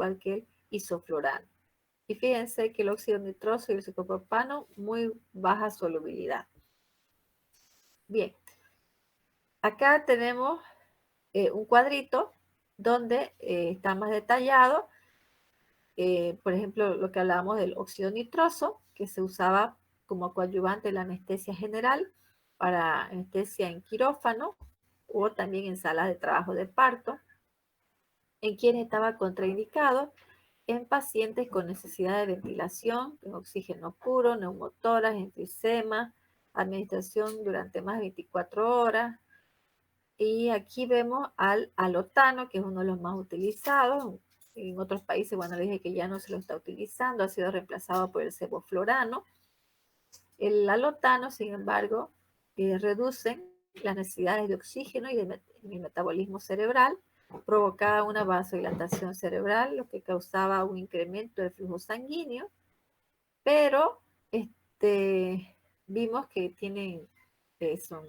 igual que el isoflurano. Y fíjense que el óxido nitroso y el ciclopropano, muy baja solubilidad. Bien, acá tenemos un cuadrito donde está más detallado, por ejemplo, lo que hablábamos del óxido nitroso, que se usaba como coadyuvante en la anestesia general, para anestesia en quirófano o también en salas de trabajo de parto, en quienes estaba contraindicado en pacientes con necesidad de ventilación, en oxígeno puro, neumotoras, enfisema, administración durante más de 24 horas. Y aquí vemos al alotano, que es uno de los más utilizados. En otros países, bueno, les dije que ya no se lo está utilizando, ha sido reemplazado por el sevoflurano. El alotano, sin embargo, reduce las necesidades de oxígeno y de el metabolismo cerebral, provocaba una vasodilatación cerebral, lo que causaba un incremento del flujo sanguíneo, pero vimos que tienen, son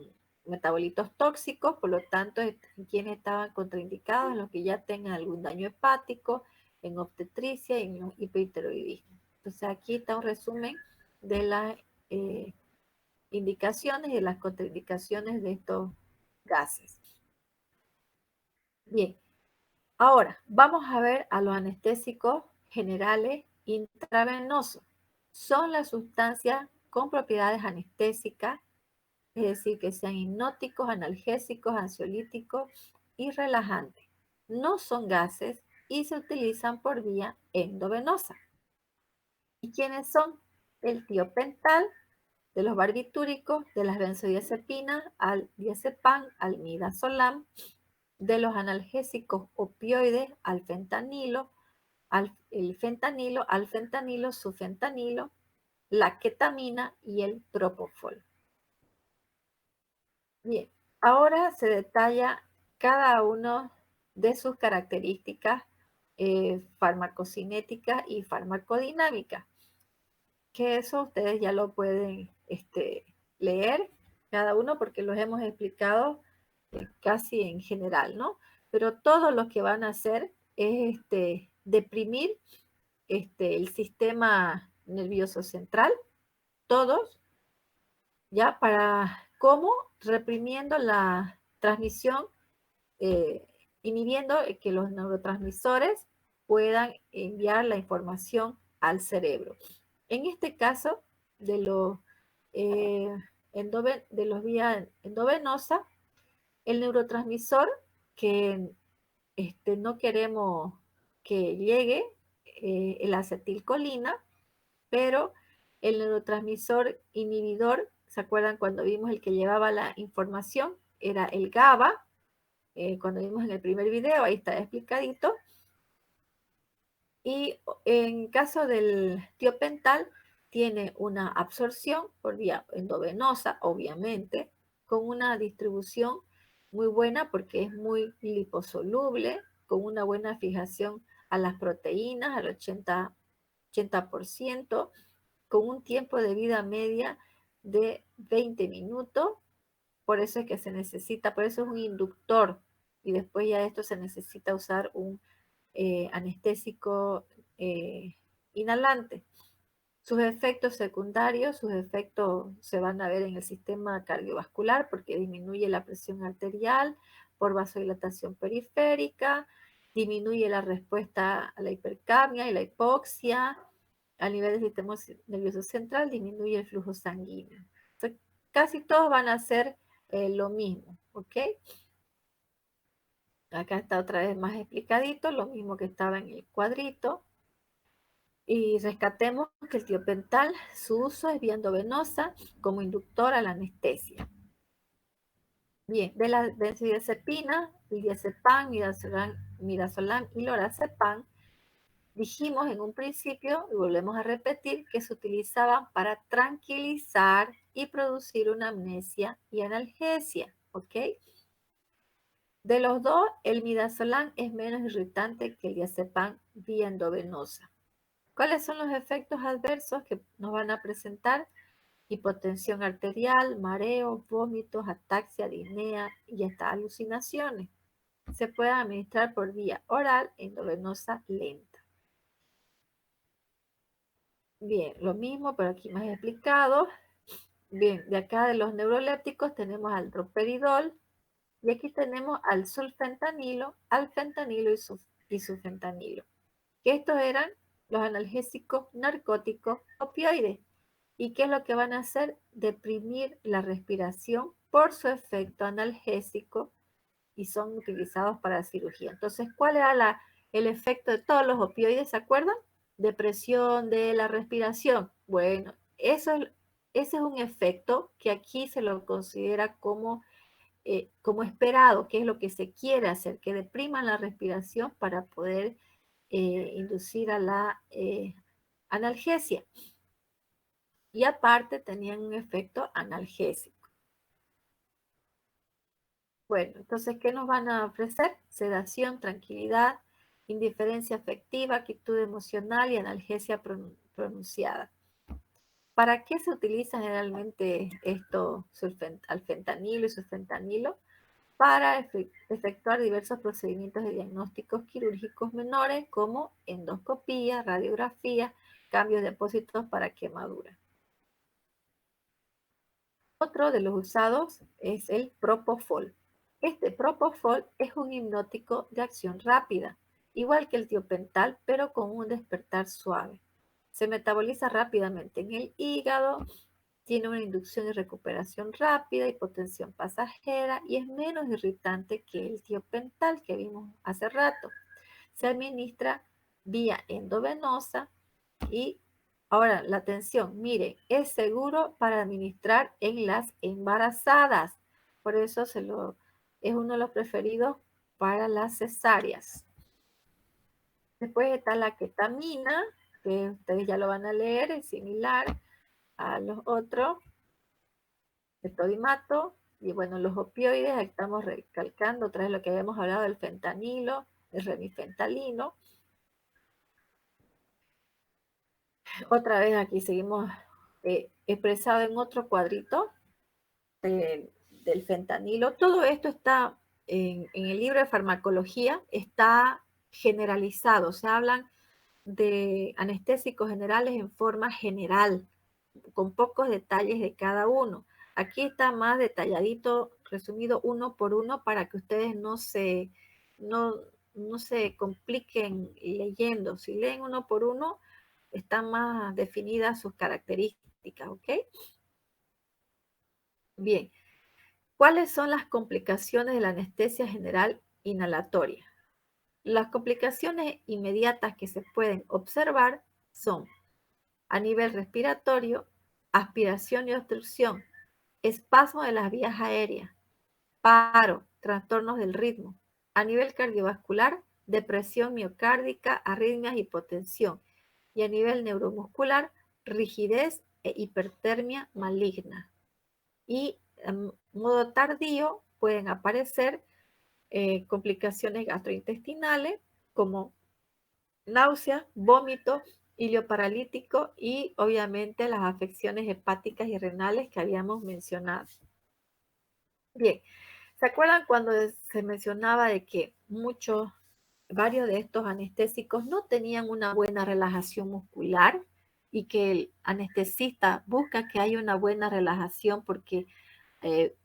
metabolitos tóxicos, por lo tanto, en quienes estaban contraindicados, en los que ya tengan algún daño hepático, en obstetricia y en hipertiroidismo. Entonces, aquí está un resumen de las indicaciones y de las contraindicaciones de estos gases. Bien, ahora vamos a ver a los anestésicos generales intravenosos. Son las sustancias con propiedades anestésicas, es decir, que sean hipnóticos, analgésicos, ansiolíticos y relajantes. No son gases y se utilizan por vía endovenosa. ¿Y quiénes son? El tiopental, de los barbitúricos, de las benzodiazepinas, al diazepam, al midazolam, de los analgésicos opioides, al fentanilo, el fentanilo, al fentanilo, sufentanilo, la ketamina y el propofol. Bien, ahora se detalla cada uno de sus características farmacocinéticas y farmacodinámicas, que eso ustedes ya lo pueden leer cada uno porque los hemos explicado casi en general, ¿no? Pero todo lo que van a hacer es deprimir el sistema nervioso central, todos, ¿ya? Para, ¿cómo? Reprimiendo la transmisión, eh, inhibiendo que los neurotransmisores puedan enviar la información al cerebro. En este caso, de los, de los vías endovenosa, el neurotransmisor que no queremos que llegue, la acetilcolina, pero el neurotransmisor inhibidor, ¿se acuerdan cuando vimos el que llevaba la información? Era el GABA, cuando vimos en el primer video, ahí está explicadito. Y en caso del tiopental, tiene una absorción por vía endovenosa, obviamente, con una distribución muy buena porque es muy liposoluble, con una buena fijación a las proteínas, al 80%, con un tiempo de vida media de 20 minutos. Por eso es que se necesita, por eso es un inductor. Y después ya de esto se necesita usar un anestésico inhalante. Sus efectos secundarios, sus efectos se van a ver en el sistema cardiovascular porque disminuye la presión arterial por vasodilatación periférica, disminuye la respuesta a la hipercapnia y la hipoxia, a nivel del sistema nervioso central disminuye el flujo sanguíneo. Entonces, casi todos van a hacer lo mismo, ¿ok? Acá está otra vez más explicadito, lo mismo que estaba en el cuadrito. Y rescatemos que el tiopental, su uso es vía endovenosa como inductor a la anestesia. Bien, de la benzodiazepina, el diazepam, midazolam y lorazepam, dijimos en un principio, y volvemos a repetir, que se utilizaban para tranquilizar y producir una amnesia y analgesia, ¿ok? De los dos, el midazolam es menos irritante que el diazepam vía endovenosa. ¿Cuáles son los efectos adversos que nos van a presentar? Hipotensión arterial, mareo, vómitos, ataxia, disnea y hasta alucinaciones. Se puede administrar por vía oral endovenosa lenta. Bien, lo mismo, pero aquí más explicado. Bien, de acá de los neurolépticos tenemos al droperidol y aquí tenemos al sulfentanilo, al fentanilo y sufentanilo. Que estos eran los analgésicos narcóticos opioides. ¿Y qué es lo que van a hacer? Deprimir la respiración por su efecto analgésico y son utilizados para cirugía. Entonces, ¿cuál era el efecto de todos los opioides? ¿Se acuerdan? Depresión de la respiración. Bueno, ese es un efecto que aquí se lo considera como esperado, que es lo que se quiere hacer, que depriman la respiración para poder inducir a la analgesia. Y aparte tenían un efecto analgésico. Bueno, entonces, ¿qué nos van a ofrecer? Sedación, tranquilidad, indiferencia afectiva, quietud emocional y analgesia pronunciada. ¿Para qué se utiliza generalmente esto, alfentanilo y sulfentanilo? Para efectuar diversos procedimientos de diagnósticos quirúrgicos menores como endoscopía, radiografía, cambios de apósitos para quemadura. Otro de los usados es el propofol. Este propofol es un hipnótico de acción rápida, igual que el tiopental, pero con un despertar suave. Se metaboliza rápidamente en el hígado, tiene una inducción y recuperación rápida, hipotensión pasajera y es menos irritante que el tiopental que vimos hace rato. Se administra vía endovenosa y ahora la atención, mire, es seguro para administrar en las embarazadas. Por eso es uno de los preferidos para las cesáreas. Después está la ketamina, que ustedes ya lo van a leer, es similar a los otros, el todimato, y bueno, los opioides, estamos recalcando otra vez lo que habíamos hablado del fentanilo, el remifentalino. Otra vez aquí seguimos expresado en otro cuadrito del fentanilo. Todo esto está en el libro de farmacología, está generalizado, se hablan de anestésicos generales en forma general, con pocos detalles de cada uno. Aquí está más detalladito, resumido uno por uno para que ustedes no, no se compliquen leyendo. Si leen uno por uno, están más definidas sus características, ¿ok? Bien, ¿cuáles son las complicaciones de la anestesia general inhalatoria? Las complicaciones inmediatas que se pueden observar son a nivel respiratorio, aspiración y obstrucción, espasmo de las vías aéreas, paro, trastornos del ritmo. A nivel cardiovascular, depresión miocárdica, arritmias, hipotensión. Y a nivel neuromuscular, rigidez e hipertermia maligna. Y en modo tardío pueden aparecer complicaciones gastrointestinales como náuseas, vómito, hilio paralítico y obviamente las afecciones hepáticas y renales que habíamos mencionado. Bien, ¿se acuerdan cuando se mencionaba de que varios de estos anestésicos no tenían una buena relajación muscular y que el anestesista busca que haya una buena relajación eh,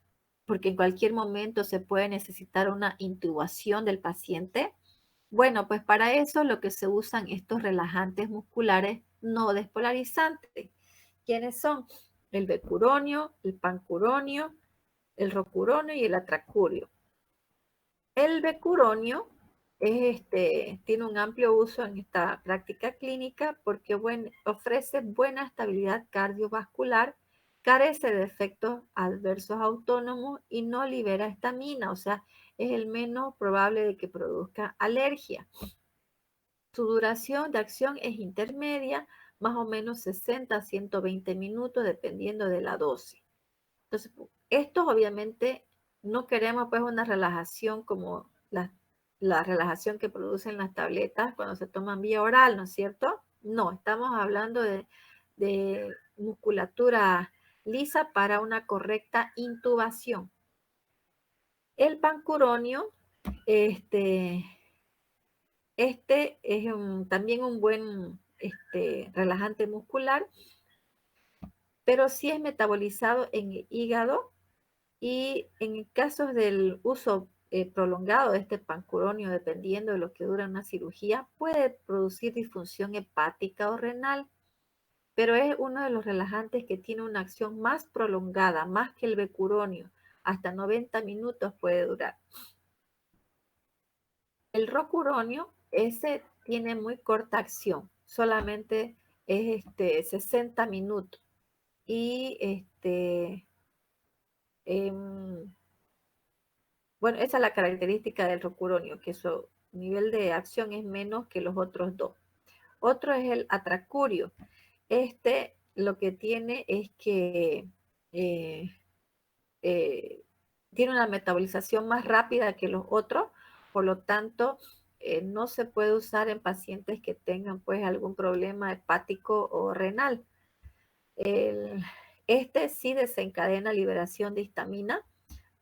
porque en cualquier momento se puede necesitar una intubación del paciente? Bueno, pues para eso lo que se usan estos relajantes musculares no despolarizantes. ¿Quiénes son? El becuronio, el pancuronio, el rocuronio y el atracurio. El becuronio tiene un amplio uso en esta práctica clínica porque ofrece buena estabilidad cardiovascular, carece de efectos adversos autónomos y no libera histamina, o sea, es el menos probable de que produzca alergia. Su duración de acción es intermedia, más o menos 60 a 120 minutos, dependiendo de la dosis. Entonces, estos obviamente no queremos pues una relajación como la relajación que producen las tabletas cuando se toman vía oral, ¿no es cierto? No, estamos hablando de musculatura lisa para una correcta intubación. El pancuronio, este es también un buen relajante muscular, pero sí es metabolizado en el hígado y en casos del uso prolongado de este pancuronio, dependiendo de lo que dura una cirugía, puede producir disfunción hepática o renal, pero es uno de los relajantes que tiene una acción más prolongada, más que el becuronio, hasta 90 minutos puede durar. El rocuronio, ese tiene muy corta acción, solamente es 60 minutos. Y bueno, esa es la característica del rocuronio, que su nivel de acción es menos que los otros dos. Otro es el atracurio. Lo que tiene es que eh, tiene una metabolización más rápida que los otros, por lo tanto, no se puede usar en pacientes que tengan pues algún problema hepático o renal. Este sí desencadena liberación de histamina,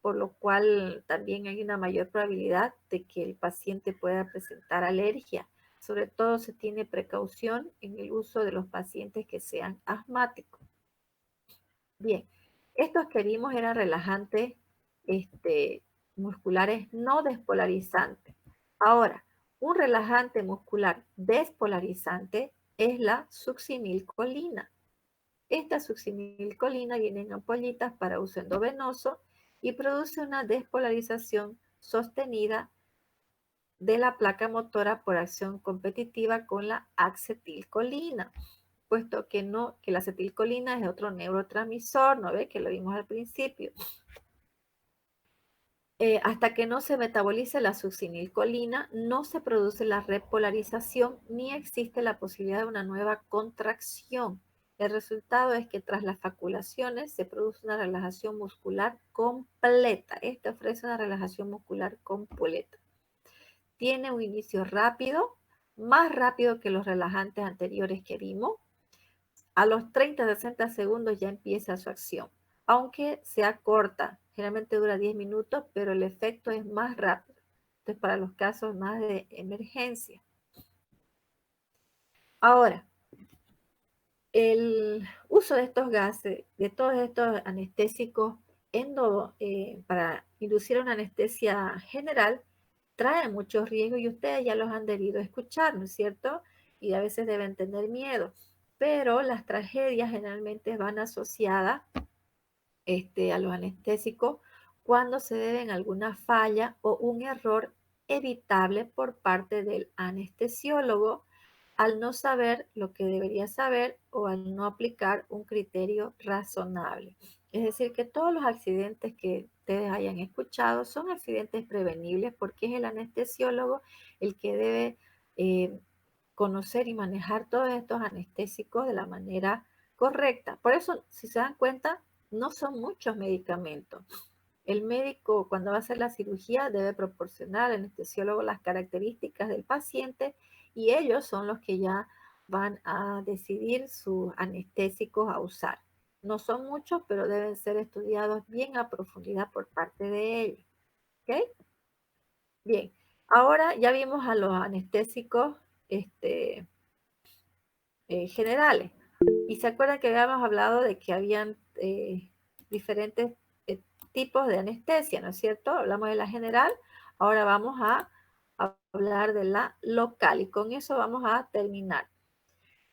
por lo cual también hay una mayor probabilidad de que el paciente pueda presentar alergia. Sobre todo se tiene precaución en el uso de los pacientes que sean asmáticos. Bien, estos que vimos eran relajantes musculares no despolarizantes. Ahora, un relajante muscular despolarizante es la succinilcolina. Esta succinilcolina viene en ampollitas para uso endovenoso y produce una despolarización sostenida de la placa motora por acción competitiva con la acetilcolina, puesto que la acetilcolina es otro neurotransmisor, ¿no ve? Que lo vimos al principio. Hasta que no se metabolice la succinilcolina, no se produce la repolarización ni existe la posibilidad de una nueva contracción. El resultado es que tras las faculaciones se produce una relajación muscular completa. Este ofrece una relajación muscular completa. Tiene un inicio rápido, más rápido que los relajantes anteriores que vimos. A los 30-60 segundos ya empieza su acción, aunque sea corta, generalmente dura 10 minutos, pero el efecto es más rápido. Entonces, para los casos más de emergencia. Ahora, el uso de estos gases, de todos estos anestésicos para inducir una anestesia general, trae muchos riesgos y ustedes ya los han debido escuchar, ¿no es cierto? Y a veces deben tener miedo. Pero las tragedias generalmente van asociadas a los anestésicos cuando se deben a alguna falla o un error evitable por parte del anestesiólogo al no saber lo que debería saber o al no aplicar un criterio razonable. Es decir, que todos los accidentes que ustedes hayan escuchado son accidentes prevenibles porque es el anestesiólogo el que debe conocer y manejar todos estos anestésicos de la manera correcta. Por eso, si se dan cuenta, no son muchos medicamentos. El médico, cuando va a hacer la cirugía, debe proporcionar al anestesiólogo las características del paciente y ellos son los que ya van a decidir sus anestésicos a usar. No son muchos, pero deben ser estudiados bien a profundidad por parte de ellos. ¿Ok? Bien, ahora ya vimos a los anestésicos generales. Y se acuerdan que habíamos hablado de que habían diferentes tipos de anestesia, ¿no es cierto? Hablamos de la general, ahora vamos a hablar de la local y con eso vamos a terminar.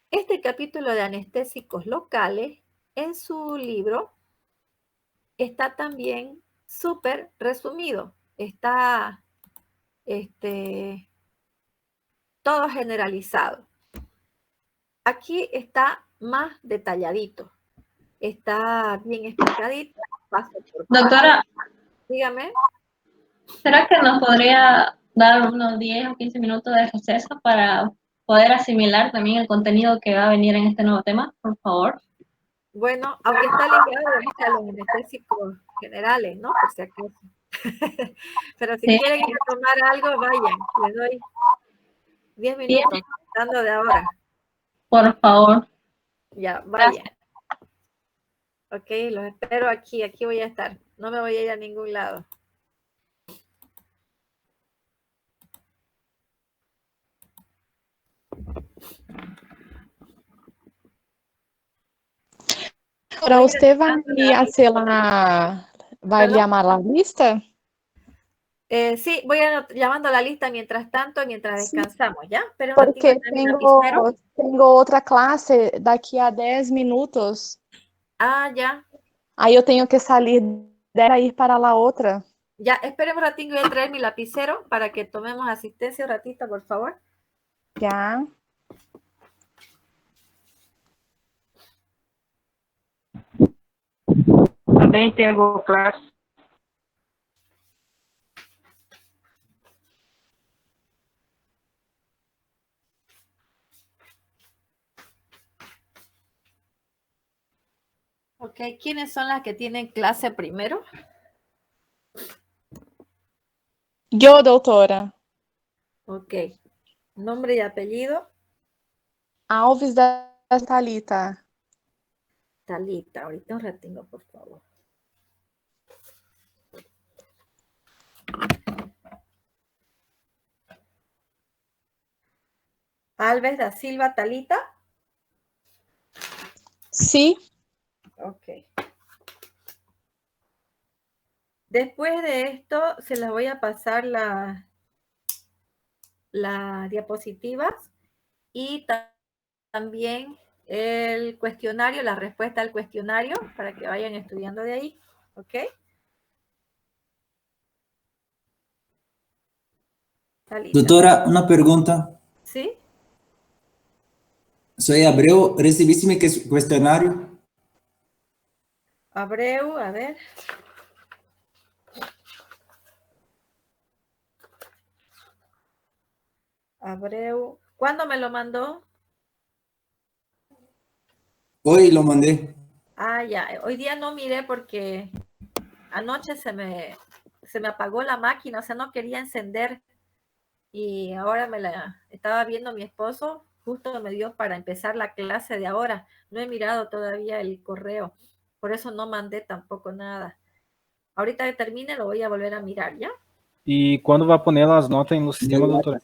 Este capítulo de anestésicos locales en su libro está también súper resumido, está todo generalizado. Aquí está más detalladito, está bien explicadito, paso por paso. Doctora, Dígame. ¿será que nos podría dar unos 10 o 15 minutos de receso para poder asimilar también el contenido que va a venir en este nuevo tema, por favor? Bueno, aunque está ligado a los anestésicos generales, ¿no? Por si acaso. Pero si Sí, quieren ir a tomar algo, vayan. Les doy 10 minutos, dando de ahora. por favor. Ya, vayan. Gracias. Ok, los espero aquí. Aquí voy a estar. No me voy a ir a ningún lado. Ahora, Voy ¿usted va revisando a hacer va a perdón. llamar la lista? Sí, voy llamando a la lista mientras tanto, mientras Sí, descansamos, ¿ya? Espera un ratito porque en mi lapicero. tengo otra clase daqui a 10 minutos. Ah, ya. Aí eu tenho que salir para ir para la outra. Ya, esperen un ratito, voy a traer mi lapicero para que tomemos asistencia un ratito, por favor. Já. Também tenho classe. Ok, ¿quiénes son las que tienen clase primero? Eu, doutora. Ok, nombre y apellido. Alves da Thalita. Talita, ahorita un ratito, por favor. Alves da Silva Talita. Sí. Ok. Después de esto, se las voy a pasar las diapositivas y también el cuestionario, la respuesta al cuestionario, para que vayan estudiando de ahí. ¿Ok? Talita. Doutora, uma pergunta. ¿Sí? Soy Abreu, ¿recibiste mi cuestionario? Abreu, a ver. Abreu. ¿Cuándo me lo mandó? Hoy lo mandé. Ah, ya. Hoy día no miré porque anoche se me apagó la máquina, o sea, no quería encender. Y ahora me la estaba viendo mi esposo, justo me dio para empezar la clase de ahora. No he mirado todavía el correo, por eso no mandé tampoco nada. Ahorita que termine lo voy a volver a mirar, ¿ya? E quando vai poner as notas no sistema, doutora?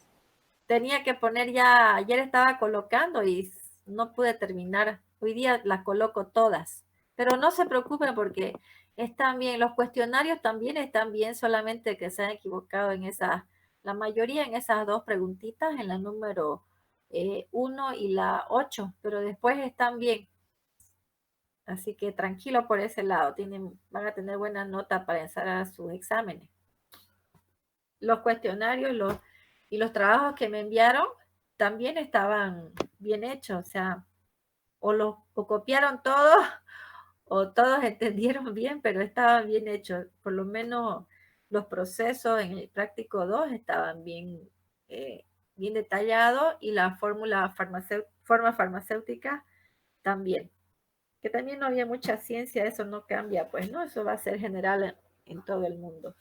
Tenía que poner ya, ayer estaba colocando y no pude terminar. Hoy día las coloco todas. Pero no se preocupen porque están bien, los cuestionarios también están bien, solamente que se han equivocado en esas, la mayoría en esas dos preguntitas, en la número 1 y la 8, pero después están bien. Así que tranquilo por ese lado, van a tener buena nota para ensayar sus exámenes. Los cuestionarios y los trabajos que me enviaron también estaban bien hechos, o sea, o copiaron todos o todos entendieron bien, pero estaban bien hechos. Por lo menos los procesos en el práctico 2 estaban bien detallados y la forma farmacéutica también. Que también no había mucha ciencia, eso no cambia, pues, ¿no? Eso va a ser general en todo el mundo.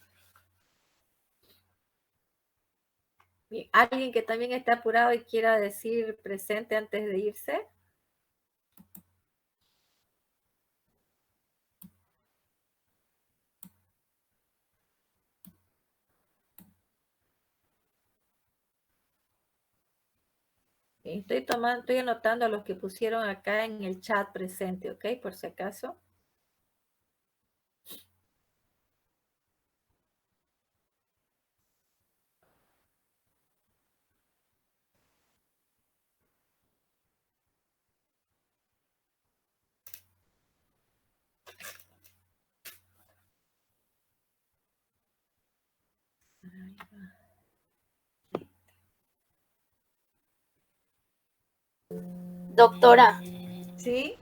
Bien, ¿alguien que también está apurado y quiera decir presente antes de irse? Bien, estoy anotando a los que pusieron acá en el chat presente, ¿ok? Por si acaso. Doctora, ¿Sí?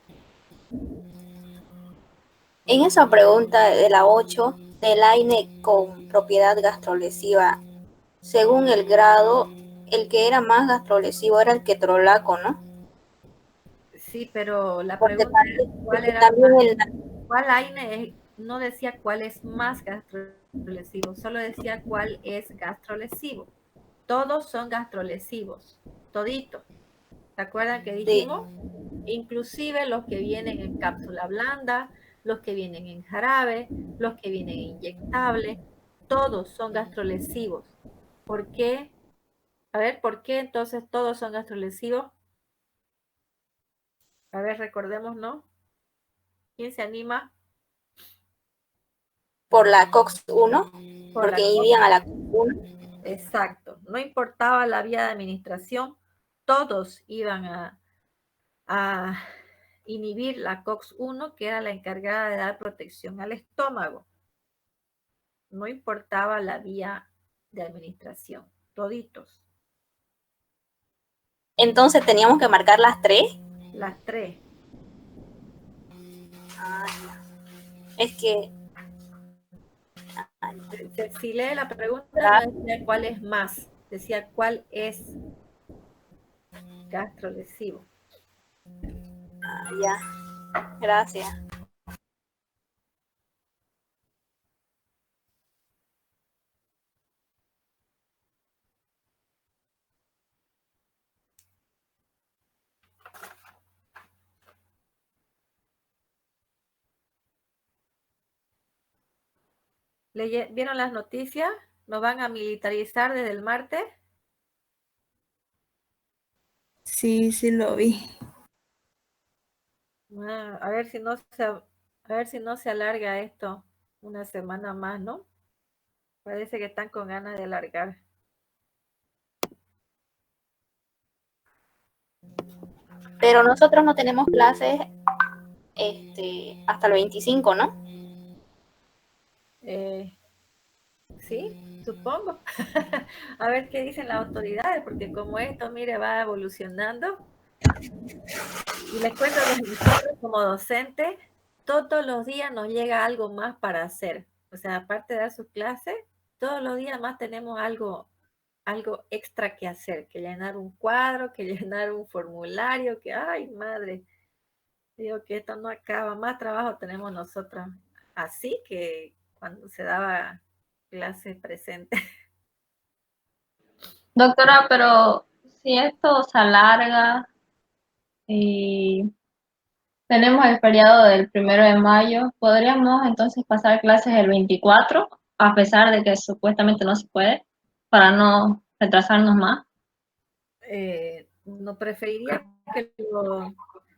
en esa pregunta de la 8 del AINE con propiedad gastrolesiva, según el grado, el que era más gastrolesivo era el ketorolaco, ¿no? Sí, pero la Porque pregunta es también, cuál porque era también más, el, cuál AINE no decía cuál es más gastrolesivo, solo decía cuál es gastrolesivo. Todos son gastrolesivos, toditos. ¿Se acuerdan que sí, dijimos? Inclusive los que vienen en cápsula blanda, los que vienen en jarabe, los que vienen inyectables, todos son gastrolesivos. ¿Por qué? A ver, ¿por qué entonces todos son gastrolesivos? A ver, recordemos, ¿no? ¿Quién se anima? Por la COX-1, Por porque la inhibían a la COX-1. Exacto. No importaba la vía de administración, todos iban a inhibir la COX-1, que era la encargada de dar protección al estómago. No importaba la vía de administración, toditos. Entonces teníamos que marcar las 3. Las 3. Es que Si lee la pregunta, no decía cuál es más, decía cuál es gastrolesivo. ya, gracias. ¿Vieron las noticias? ¿Nos van a militarizar desde el martes? Sí, sí lo vi. A ver si no se alarga esto una semana más, ¿no? Parece que están con ganas de alargar. Pero nosotros no tenemos clases hasta el 25, ¿no? Sí, supongo. A ver qué dicen las autoridades, porque como esto, mire, va evolucionando. Y les cuento que nosotros como docentes, todos los días nos llega algo más para hacer. O sea, aparte de dar sus clases, todos los días más tenemos algo extra que hacer, que llenar un cuadro, que llenar un formulario, que, ay, madre, digo que esto no acaba, más trabajo tenemos nosotros. Así que cuando se daba clase presente. Doctora, pero si esto se alarga y tenemos el feriado del 1 de mayo, ¿podríamos entonces pasar clases el 24, a pesar de que supuestamente no se puede, para no retrasarnos más? No preferiría que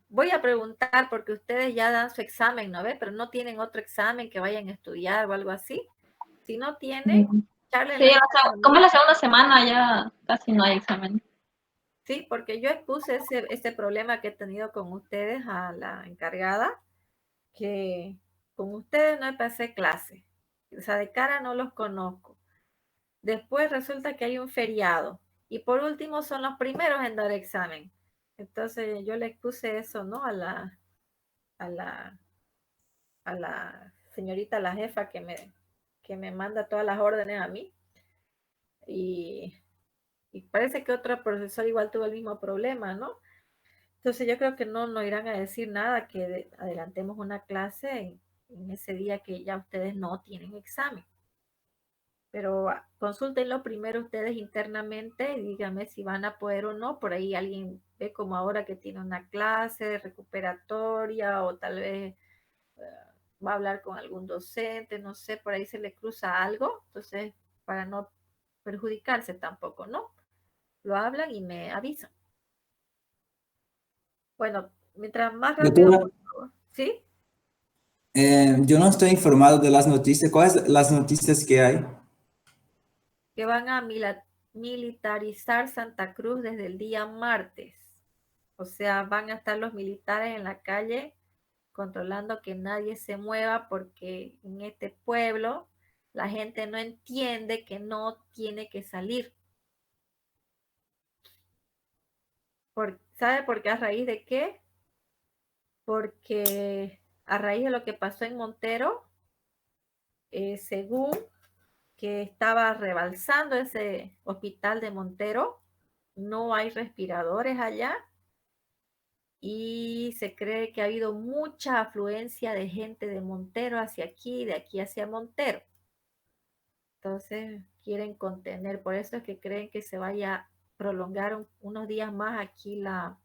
voy a preguntar porque ustedes ya dan su examen, ¿no ve? Pero no tienen otro examen que vayan a estudiar o algo así. Si no tienen, Sí, como es la segunda semana ya casi no hay examen. Sí, porque yo expuse ese problema que he tenido con ustedes a la encargada, que con ustedes no pasé clase. O sea, de cara no los conozco. Después resulta que hay un feriado. Y por último son los primeros en dar examen. Entonces yo le expuse eso, ¿no? A la señorita, la jefa que me manda todas las órdenes a mí. Y parece que otro profesor igual tuvo el mismo problema, ¿no? Entonces yo creo que no nos irán a decir nada, que adelantemos una clase en ese día que ya ustedes no tienen examen. Pero consúltenlo primero ustedes internamente y díganme si van a poder o no. Por ahí alguien ve como ahora que tiene una clase recuperatoria o tal vez va a hablar con algún docente, no sé, por ahí se le cruza algo. Entonces, para no perjudicarse tampoco, ¿no? Lo hablan y me avisan. Bueno, mientras más rápido, Doctora, por favor. ¿Sí? yo no estoy informado de las noticias. ¿Cuáles las noticias que hay? Que van a militarizar Santa Cruz desde el día martes. O sea, van a estar los militares en la calle controlando que nadie se mueva porque en este pueblo la gente no entiende que no tiene que salir. ¿Sabe por qué? ¿A raíz de qué? Porque a raíz de lo que pasó en Montero, según que estaba rebalsando ese hospital de Montero, no hay respiradores allá y se cree que ha habido mucha afluencia de gente de Montero hacia aquí, de aquí hacia Montero. Entonces quieren contener, por eso es que creen que se vaya a prolongar unos días más aquí la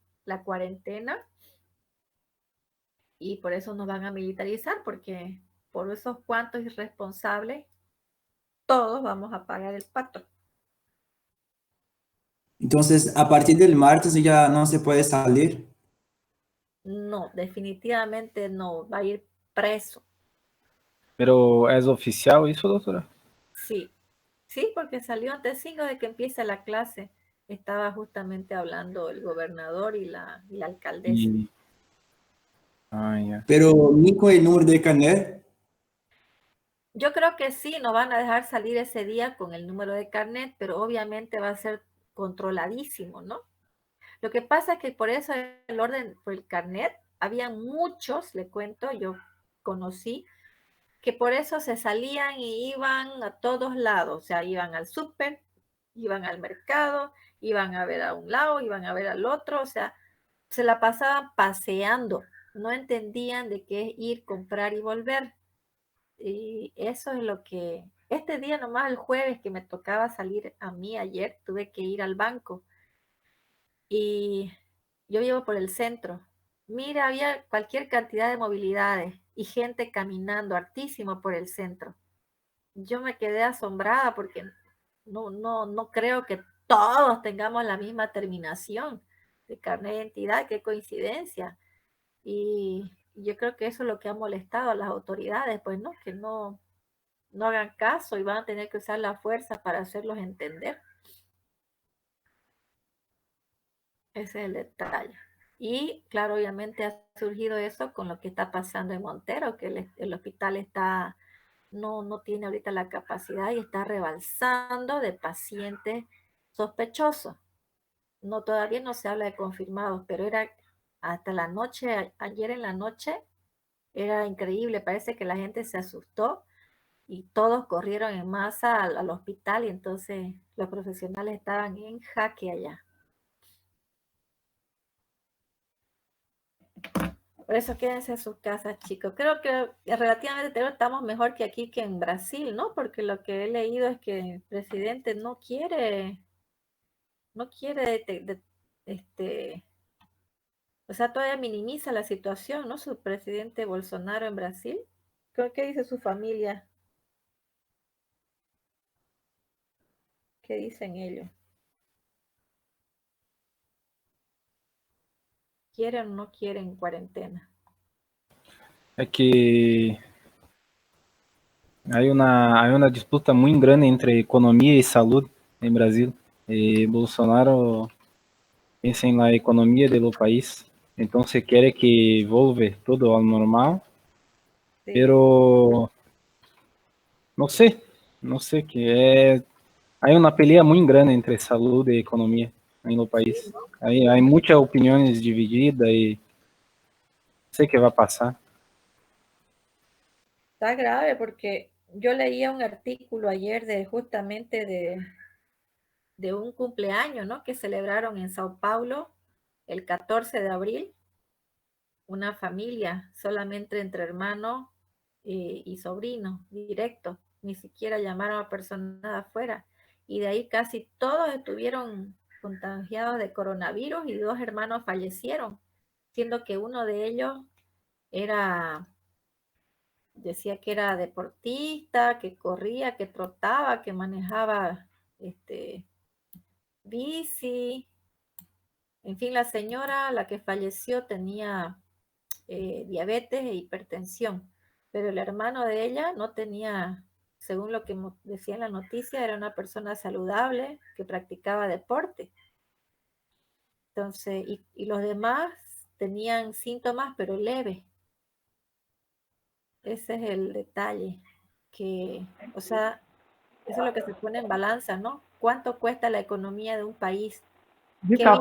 cuarentena y por eso nos van a militarizar, porque por esos cuantos irresponsables todos vamos a pagar el pato. Entonces, a partir del martes ya no se puede salir. No, definitivamente no, va a ir preso. Pero ¿es oficial eso, doctora? Sí, sí, porque salió antes 5 de que empiece la clase. Estaba justamente hablando el gobernador y la alcaldesa. Y... Ah, ya. Pero ni con el número de carnet. Yo creo que sí, nos van a dejar salir ese día con el número de carnet, pero obviamente va a ser controladísimo, ¿no? Lo que pasa es que por eso el orden, por el carnet, había muchos, le cuento, yo conocí, que por eso se salían y iban a todos lados, o sea, iban al súper, iban al mercado, iban a ver a un lado, iban a ver al otro, o sea, se la pasaban paseando, no entendían de qué es ir, comprar y volver. Y eso es lo que, este día nomás el jueves que me tocaba salir a mí ayer, tuve que ir al banco y yo vivo por el centro. Mira, había cualquier cantidad de movilidades y gente caminando hartísimo por el centro. Yo me quedé asombrada porque no creo que todos tengamos la misma terminación de carnet de identidad, qué coincidencia. Y yo creo que eso es lo que ha molestado a las autoridades, pues no, que no hagan caso y van a tener que usar la fuerza para hacerlos entender. Ese es el detalle. Y claro, obviamente ha surgido eso con lo que está pasando en Montero, que el hospital está, no tiene ahorita la capacidad y está rebalsando de pacientes sospechosos. No, todavía no se habla de confirmados, pero era hasta la noche, ayer en la noche, era increíble. Parece que la gente se asustó y todos corrieron en masa al hospital y entonces los profesionales estaban en jaque allá. Por eso quédense en sus casas, chicos. Creo que relativamente estamos mejor que aquí que en Brasil, ¿no? Porque lo que he leído es que el presidente no quiere o sea, todavía minimiza la situación, ¿no? Su presidente Bolsonaro en Brasil. ¿Qué dice su familia? ¿Qué dicen ellos? ¿Quieren o no quieren cuarentena? É que há uma disputa muito grande entre economia e saúde em Brasil. E Bolsonaro pensa em la economia do país. Então se quer que volve tudo ao normal, Sí. pero não sei, não sei que é. Há uma pelea muito grande entre saúde e economia no país. Sí, ¿no? Há muitas opiniões divididas e não sei o que vai passar. Está grave porque yo leía un artículo ayer de justamente de un cumpleaños, ¿no? Que celebraron en Sao Paulo el 14 de abril, una familia solamente entre hermanos y sobrinos directos, ni siquiera llamaron a personas de afuera. Y de ahí casi todos estuvieron contagiados de coronavirus y 2 hermanos fallecieron, siendo que uno de ellos decía que era deportista, que corría, que trotaba, que manejaba bici. En fin, la señora, la que falleció, tenía diabetes e hipertensión, pero el hermano de ella no tenía, según lo que decía en la noticia, era una persona saludable que practicaba deporte. Entonces, y los demás tenían síntomas, pero leves. Ese es el detalle, que, o sea, eso es lo que se pone en balanza, ¿no? ¿Cuánto cuesta la economía de un país? ¿Qué vida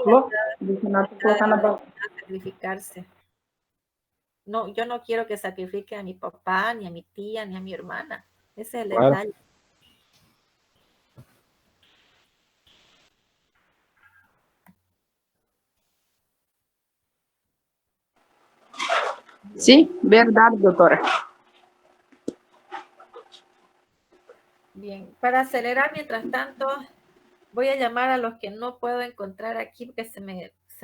está a sacrificarse? No, yo no quiero que sacrifique a mi papá, ni a mi tía, ni a mi hermana. Ese es el Claro. detalle. Sí, verdade, doutora. Bien, para acelerar, mientras tanto, voy a llamar a los que no puedo encontrar aquí porque se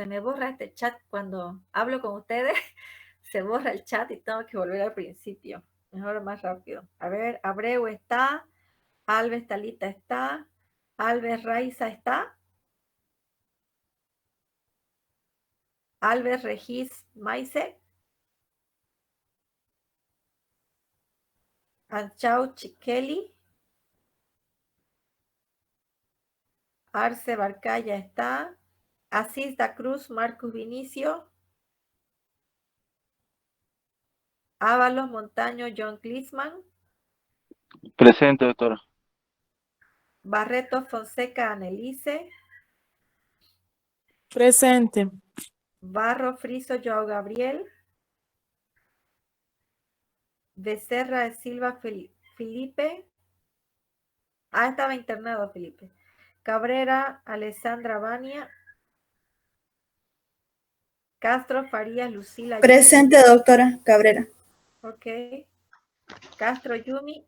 me borra este chat cuando hablo con ustedes. Se borra el chat y tengo que volver al principio. Mejor más rápido. A ver, Abreu está, Alves Talita está, Alves Raiza está. Albert Regis Maise, Anchau Kelly, Arce Barcaya está, Asís da Cruz Marcus Vinicio, Ábalos Montaño John Clisman, Presente, doctora. Barreto Fonseca Annelise, Presente. Barro Friso Joao Gabriel, Becerra de Silva Felipe, estaba internado Felipe, Cabrera Alessandra Vania, Castro Farías Lucila. Presente, doctora Cabrera. Ok. Castro Yumi,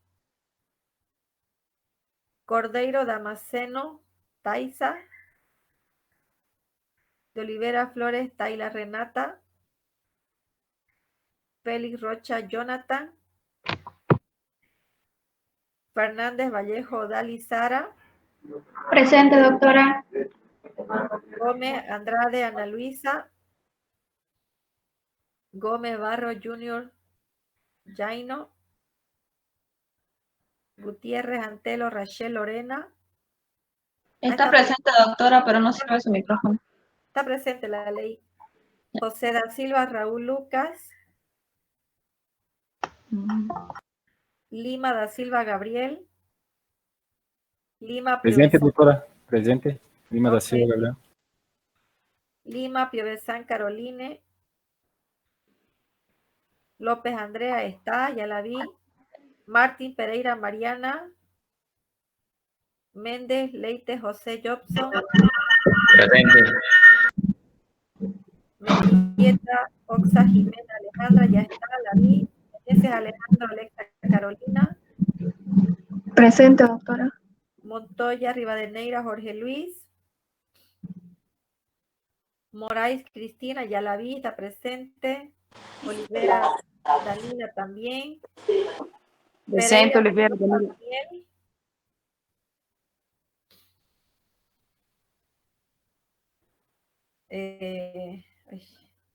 Cordeiro Damasceno Taisa, de Olivera Flores Tayla Renata, Félix Rocha Jonathan, Fernández Vallejo Dali Sara, Presente, doctora. Gómez Andrade Ana Luisa, Gómez Barro Junior Jaino, Gutiérrez Antelo Rachel Lorena. Está presente, doctora, pero no sirve su micrófono. Está presente, la ley. José da Silva Raúl Lucas, Lima da Silva Gabriel, Lima Presente, Piovesan, doctora. Presente. Lima da Ok. Silva, Gabriel. Lima Piovesan Caroline, López Andrea está, ya la vi. Martín Pereira Mariana, Méndez Leite José Jobson, Presente. Mendieta Oxa Jimena Alejandra, ya está, la vi. Meneses Alejandro Alexa Carolina, Presente, doctora. Montoya Rivadeneira Jorge Luis, Moraes Cristina, ya la vi, está presente. Olivera Danila también. Presente, Pereira Olivera. Daniel.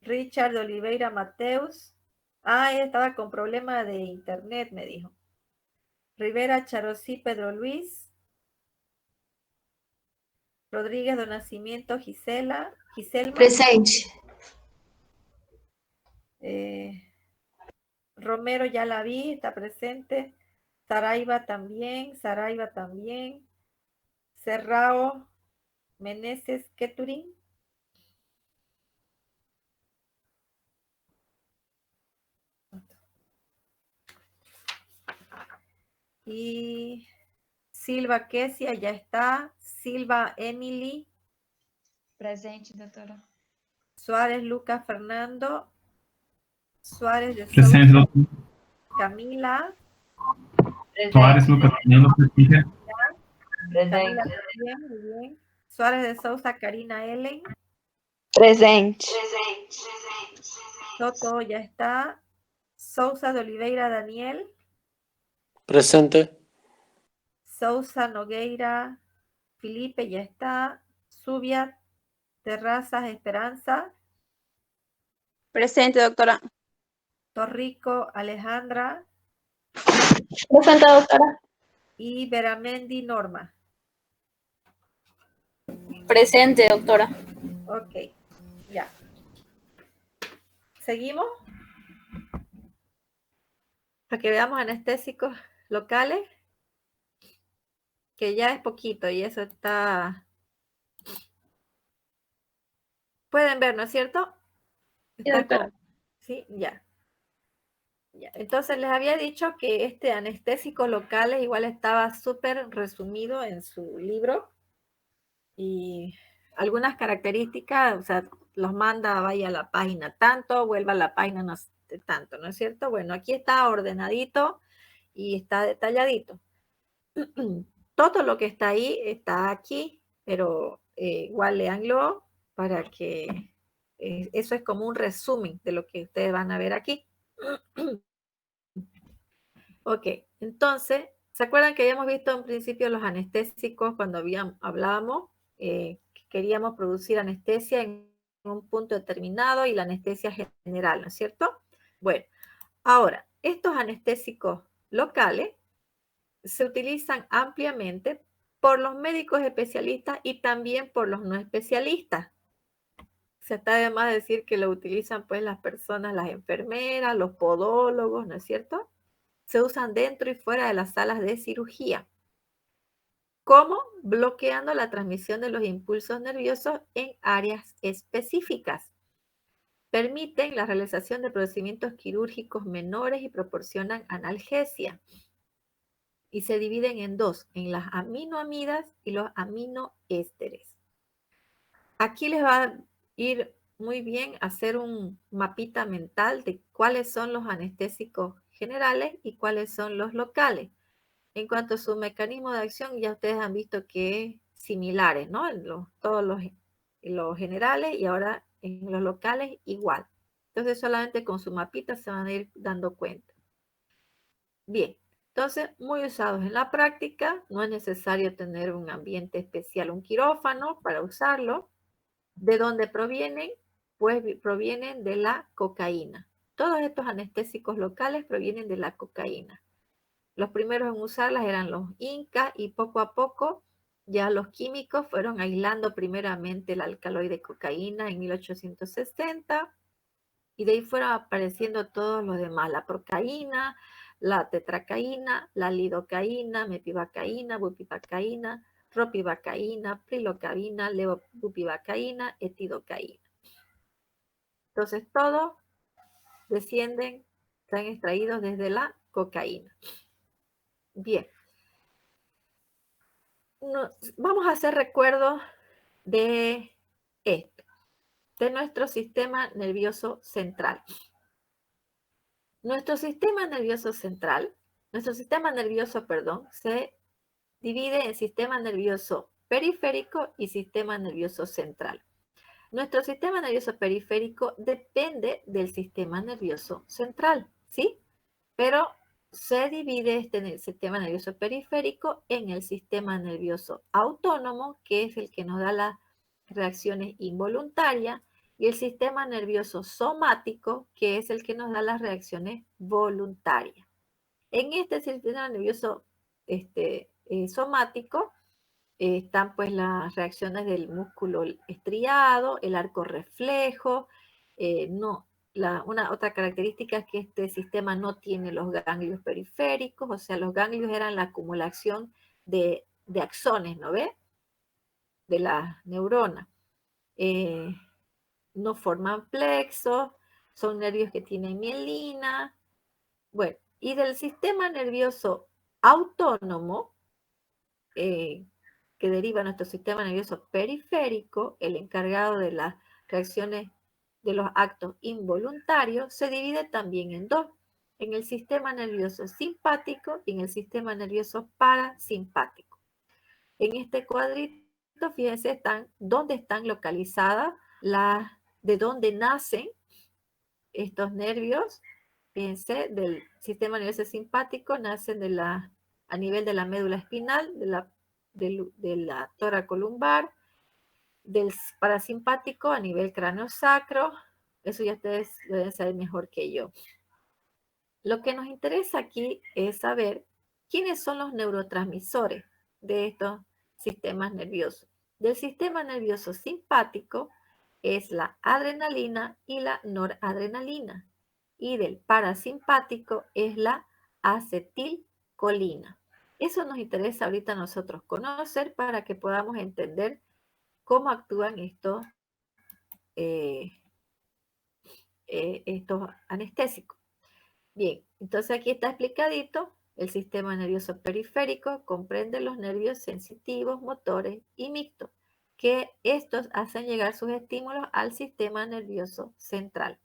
Richard Oliveira Mateus. Él estaba con problema de internet, me dijo. Rivera Charosí Pedro Luis. Rodríguez de Nacimiento Giselma. Presente. Romero ya la vi, está presente. Saraiva también. Serrao Meneses Keturín. Y Silva Kesia ya está. Silva Emily. Presente, doutora. Suárez Lucas Fernando. Suárez de Presente, Sousa doutora. Camila. Suárez Lucas Fernando, presente. Camila también, muy bien. Suárez de Sousa Karina Ellen. Presente. Soto ya está. Sousa de Oliveira Daniel. Presente. Sousa Nogueira Felipe ya está. Zubia Terrazas Esperanza. Presente, doctora. Torrico Alejandra. Presente, doctora. Y Veramendi Norma. Presente, doctora. Ok, ya. ¿Seguimos? Para que veamos anestésicos locales, que ya es poquito y eso está... Pueden ver, ¿no es cierto? Sí, ya. Entonces les había dicho que este anestésico locales igual estaba súper resumido en su libro y algunas características, o sea, los manda, vaya a la página tanto, vuelva a la página no sé, tanto, ¿no es cierto? Bueno, aquí está ordenadito y está detalladito. Todo lo que está ahí está aquí, pero igual léanlo para que eso es como un resumen de lo que ustedes van a ver aquí. Ok, entonces, ¿se acuerdan que habíamos visto en principio los anestésicos cuando hablábamos que queríamos producir anestesia en un punto determinado y la anestesia general, ¿no es cierto? Bueno, ahora, estos anestésicos locales se utilizan ampliamente por los médicos especialistas y también por los no especialistas. Se está de más decir que lo utilizan pues las personas, las enfermeras, los podólogos, ¿no es cierto? Se usan dentro y fuera de las salas de cirugía. ¿Cómo? Bloqueando la transmisión de los impulsos nerviosos en áreas específicas. Permiten la realización de procedimientos quirúrgicos menores y proporcionan analgesia. Y se dividen en dos, en las aminoamidas y los aminoésteres. Aquí les va a ir muy bien hacer un mapita mental de cuáles son los anestésicos generales y cuáles son los locales. En cuanto a su mecanismo de acción, ya ustedes han visto que es similares, ¿no? Todos los generales y ahora en los locales igual. Entonces solamente con su mapita se van a ir dando cuenta. Bien, entonces muy usados en la práctica, no es necesario tener un ambiente especial, un quirófano para usarlo. ¿De dónde provienen? Pues provienen de la cocaína. Todos estos anestésicos locales provienen de la cocaína. Los primeros en usarlas eran los incas y poco a poco ya los químicos fueron aislando primeramente el alcaloide cocaína en 1860 y de ahí fueron apareciendo todos los demás, la procaína, la tetracaína, la lidocaína, metivacaína, bupivacaína, ropivacaína, prilocaína, levobupivacaína, etidocaína. Entonces todos descienden, están extraídos desde la cocaína. Bien. Vamos a hacer recuerdo de esto, de nuestro sistema nervioso central. Nuestro sistema nervioso, se divide en sistema nervioso periférico y sistema nervioso central. Nuestro sistema nervioso periférico depende del sistema nervioso central, ¿sí? Pero se divide en el sistema nervioso periférico en el sistema nervioso autónomo, que es el que nos da las reacciones involuntarias, y el sistema nervioso somático, que es el que nos da las reacciones voluntarias. En este sistema nervioso somático están pues las reacciones del músculo estriado, el arco reflejo. Una otra característica es que este sistema no tiene los ganglios periféricos, o sea, los ganglios eran la acumulación de axones, ¿no ve? De la neurona. No forman plexos, son nervios que tienen mielina. Bueno, y del sistema nervioso autónomo, que deriva nuestro sistema nervioso periférico, el encargado de las reacciones de los actos involuntarios, se divide también en dos, en el sistema nervioso simpático y en el sistema nervioso parasimpático. En este cuadrito, fíjense, dónde están localizadas de dónde nacen estos nervios. Fíjense, del sistema nervioso simpático nacen a nivel de la médula espinal, de la tóraco-lumbar, del parasimpático a nivel cráneo-sacro. Eso ya ustedes deben saber mejor que yo. Lo que nos interesa aquí es saber quiénes son los neurotransmisores de estos sistemas nerviosos. Del sistema nervioso simpático es la adrenalina y la noradrenalina. Y del parasimpático es la acetilcolina. Eso nos interesa ahorita a nosotros conocer para que podamos entender cómo actúan estos anestésicos. Bien, entonces aquí está explicadito. El sistema nervioso periférico comprende los nervios sensitivos, motores y mixtos, que estos hacen llegar sus estímulos al sistema nervioso central.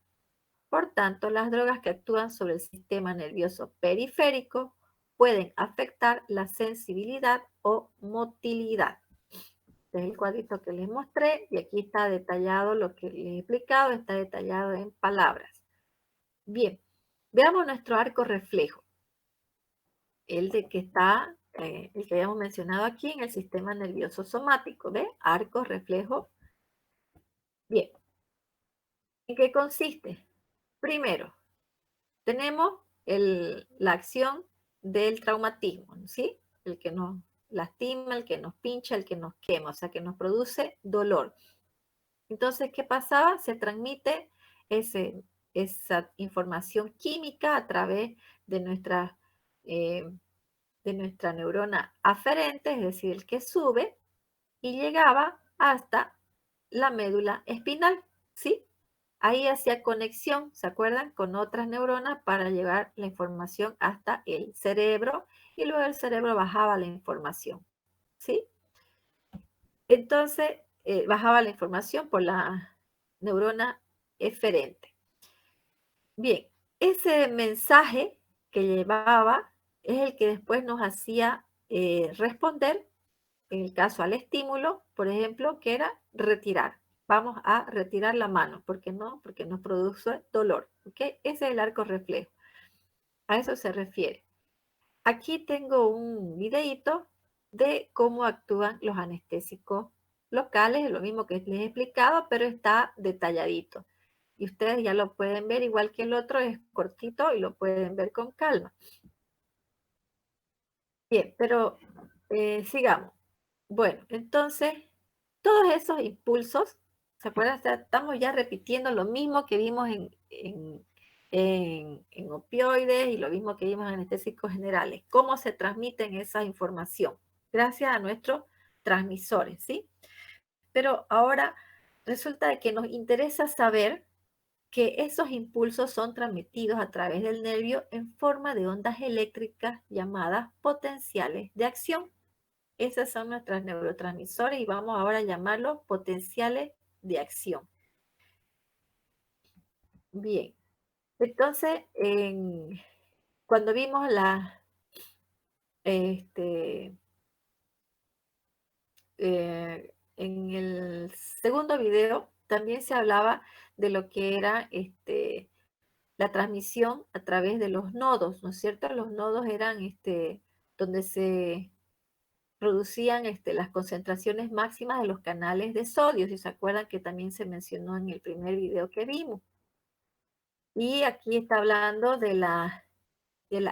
Por tanto, las drogas que actúan sobre el sistema nervioso periférico pueden afectar la sensibilidad o motilidad. Este es el cuadrito que les mostré y aquí está detallado lo que les he explicado, está detallado en palabras. Bien, veamos nuestro arco reflejo. El que habíamos mencionado aquí en el sistema nervioso somático, ¿ve? Arco reflejo. Bien, ¿En qué consiste? Primero, tenemos la acción del traumatismo, ¿sí? El que nos lastima, el que nos pincha, el que nos quema, o sea, que nos produce dolor. Entonces, ¿qué pasaba? Se transmite esa información química a través de nuestra neurona aferente, es decir, el que sube, y llegaba hasta la médula espinal, ¿sí? Ahí hacía conexión, ¿se acuerdan? Con otras neuronas para llevar la información hasta el cerebro y luego el cerebro bajaba la información, ¿sí? Entonces, bajaba la información por la neurona eferente. Bien, ese mensaje que llevaba es el que después nos hacía responder, en el caso al estímulo, por ejemplo, que era retirar. Vamos a retirar la mano. ¿Por qué no? Porque nos produce dolor. ¿Ok? Ese es el arco reflejo. A eso se refiere. Aquí tengo un videíto de cómo actúan los anestésicos locales, es lo mismo que les he explicado, pero está detalladito. Y ustedes ya lo pueden ver, igual que el otro, es cortito y lo pueden ver con calma. Bien, pero sigamos. Bueno, entonces, todos esos impulsos, ¿se acuerdan? O sea, estamos ya repitiendo lo mismo que vimos en opioides y lo mismo que vimos en anestésicos generales. ¿Cómo se transmiten esa información? Gracias a nuestros transmisores, ¿sí? Pero ahora resulta de que nos interesa saber que esos impulsos son transmitidos a través del nervio en forma de ondas eléctricas llamadas potenciales de acción. Esas son nuestras neurotransmisores y vamos ahora a llamarlos potenciales de acción. Bien, entonces cuando vimos en el segundo video también se hablaba de lo que era la transmisión a través de los nodos, ¿no es cierto? Los nodos eran donde se producían las concentraciones máximas de los canales de sodio, si se acuerdan que también se mencionó en el primer video que vimos. Y aquí está hablando de la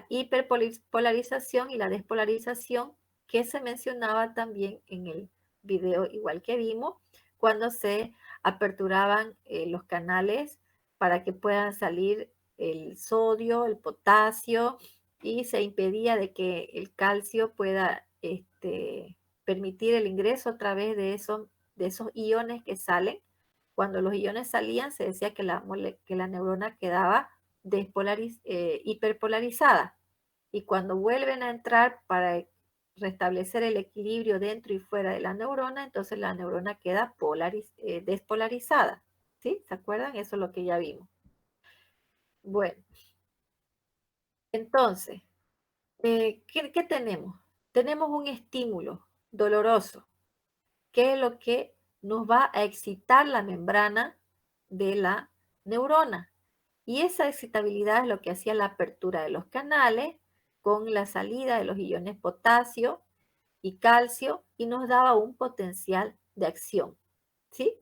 hiperpolarización y la despolarización que se mencionaba también en el video igual que vimos, cuando se aperturaban los canales para que puedan salir el sodio, el potasio, y se impedía de que el calcio pueda permitir el ingreso a través de esos iones que salen. Cuando los iones salían, se decía que la neurona quedaba hiperpolarizada. Y cuando vuelven a entrar para restablecer el equilibrio dentro y fuera de la neurona, entonces la neurona queda despolarizada. ¿Sí? ¿Se acuerdan? Eso es lo que ya vimos. Bueno, entonces, ¿qué tenemos? Tenemos un estímulo doloroso, que es lo que nos va a excitar la membrana de la neurona. Y esa excitabilidad es lo que hacía la apertura de los canales con la salida de los iones potasio y calcio y nos daba un potencial de acción, ¿sí?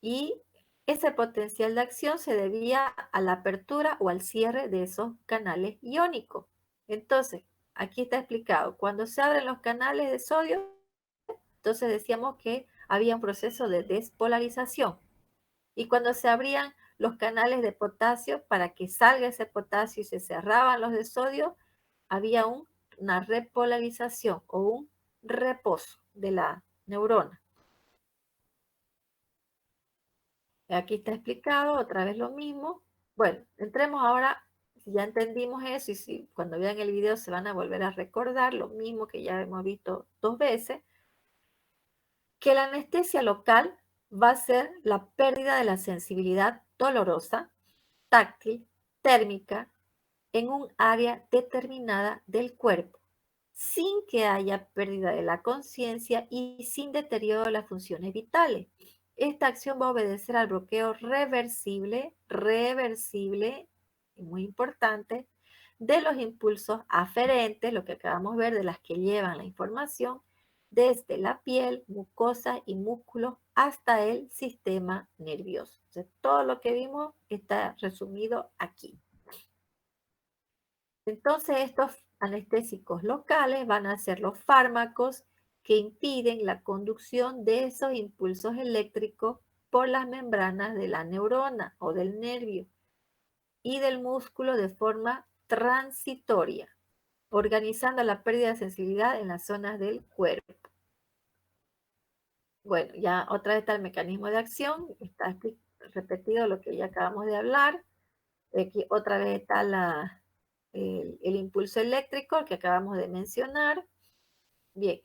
Y ese potencial de acción se debía a la apertura o al cierre de esos canales iónicos. Entonces, aquí está explicado, cuando se abren los canales de sodio, entonces decíamos que había un proceso de despolarización. Y cuando se abrían los canales de potasio para que salga ese potasio y se cerraban los de sodio, había una repolarización o un reposo de la neurona. Aquí está explicado, otra vez lo mismo. Bueno, entremos ahora, si ya entendimos eso y si cuando vean el video se van a volver a recordar lo mismo que ya hemos visto 2 veces, que la anestesia local va a ser la pérdida de la sensibilidad dolorosa, táctil, térmica, en un área determinada del cuerpo, sin que haya pérdida de la conciencia y sin deterioro de las funciones vitales. Esta acción va a obedecer al bloqueo reversible, y muy importante, de los impulsos aferentes, lo que acabamos de ver, de las que llevan la información, desde la piel, mucosa y músculos hasta el sistema nervioso. Entonces, todo lo que vimos está resumido aquí. Entonces, estos anestésicos locales van a ser los fármacos que impiden la conducción de esos impulsos eléctricos por las membranas de la neurona o del nervio y del músculo de forma transitoria, organizando la pérdida de sensibilidad en las zonas del cuerpo. Bueno, ya otra vez está el mecanismo de acción, está repetido lo que ya acabamos de hablar. Aquí otra vez está el impulso eléctrico que acabamos de mencionar. Bien,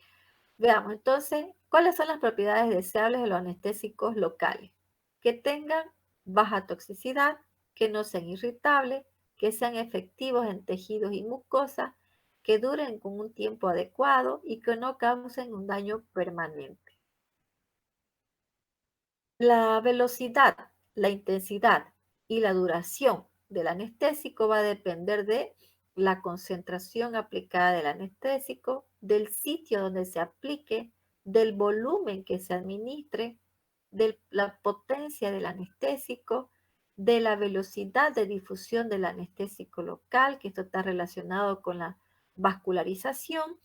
veamos entonces, ¿cuáles son las propiedades deseables de los anestésicos locales? Que tengan baja toxicidad, que no sean irritables, que sean efectivos en tejidos y mucosas, que duren con un tiempo adecuado y que no causen un daño permanente. La velocidad, la intensidad y la duración del anestésico va a depender de la concentración aplicada del anestésico, del sitio donde se aplique, del volumen que se administre, de la potencia del anestésico, de la velocidad de difusión del anestésico local, que esto está relacionado con la vascularización,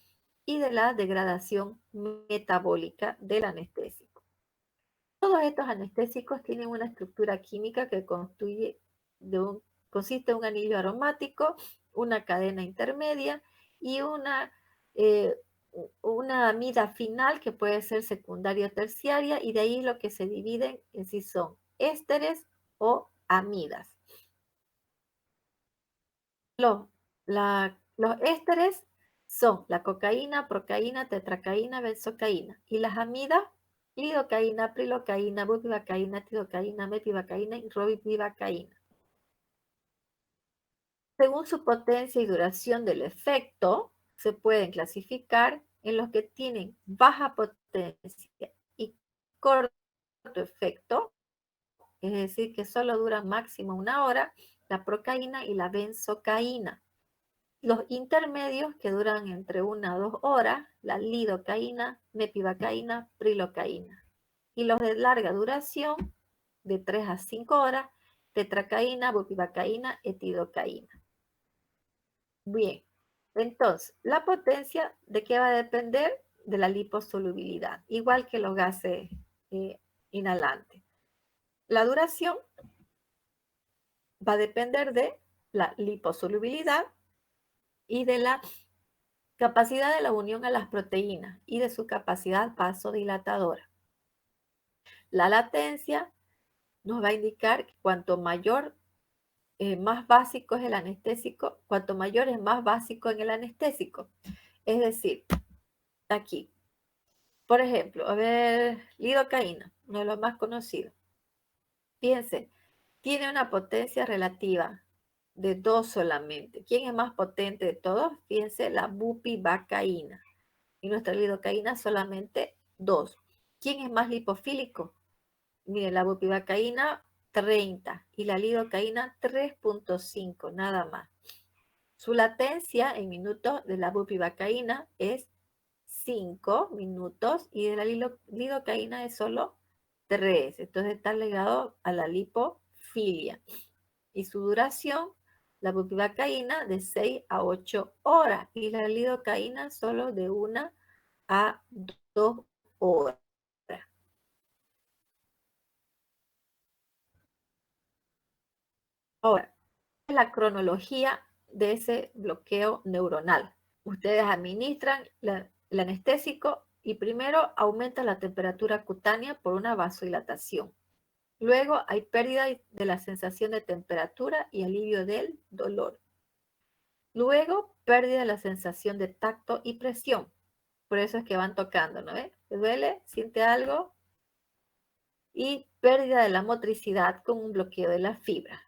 y de la degradación metabólica del anestésico. Todos estos anestésicos tienen una estructura química que consiste en un anillo aromático, una cadena intermedia y una amida final que puede ser secundaria o terciaria, y de ahí lo que se dividen en si son ésteres o amidas. Los ésteres son la cocaína, procaína, tetracaína, benzocaína, y las amidas, lidocaína, prilocaína, bupivacaína, tidocaína, mepivacaína y ropivacaína. Según su potencia y duración del efecto, se pueden clasificar en los que tienen baja potencia y corto efecto, es decir, que solo duran máximo 1 hora, la procaína y la benzocaína. Los intermedios, que duran entre 1 a 2 horas, la lidocaína, mepivacaína, prilocaína. Y los de larga duración, de 3 a 5 horas, tetracaína, bupivacaína, etidocaína. Bien, entonces, la potencia, ¿de qué va a depender? De la liposolubilidad, igual que los gases inhalantes. La duración va a depender de la liposolubilidad y de la capacidad de la unión a las proteínas y de su capacidad vasodilatadora. La latencia nos va a indicar que cuanto mayor, más básico es el anestésico, cuanto mayor es más básico en el anestésico. Es decir, aquí, por ejemplo, a ver, lidocaína, uno de los más conocidos. Fíjense, tiene una potencia relativa de 2 solamente. ¿Quién es más potente de todos? Fíjense, la bupivacaína. Y nuestra lidocaína solamente 2. ¿Quién es más lipofílico? Miren, la bupivacaína 30 y la lidocaína 3.5, nada más. Su latencia en minutos de la bupivacaína es 5 minutos y de la lidocaína es solo 3. Entonces está ligado a la lipofilia. Y su duración, la bupivacaína de 6 a 8 horas y la lidocaína solo de 1 a 2 horas. Ahora, la cronología de ese bloqueo neuronal. Ustedes administran el anestésico y primero aumenta la temperatura cutánea por una vasodilatación. Luego hay pérdida de la sensación de temperatura y alivio del dolor. Luego, pérdida de la sensación de tacto y presión. Por eso es que van tocando, ¿no ves? ¿Te duele? ¿Siente algo? Y pérdida de la motricidad con un bloqueo de la fibra.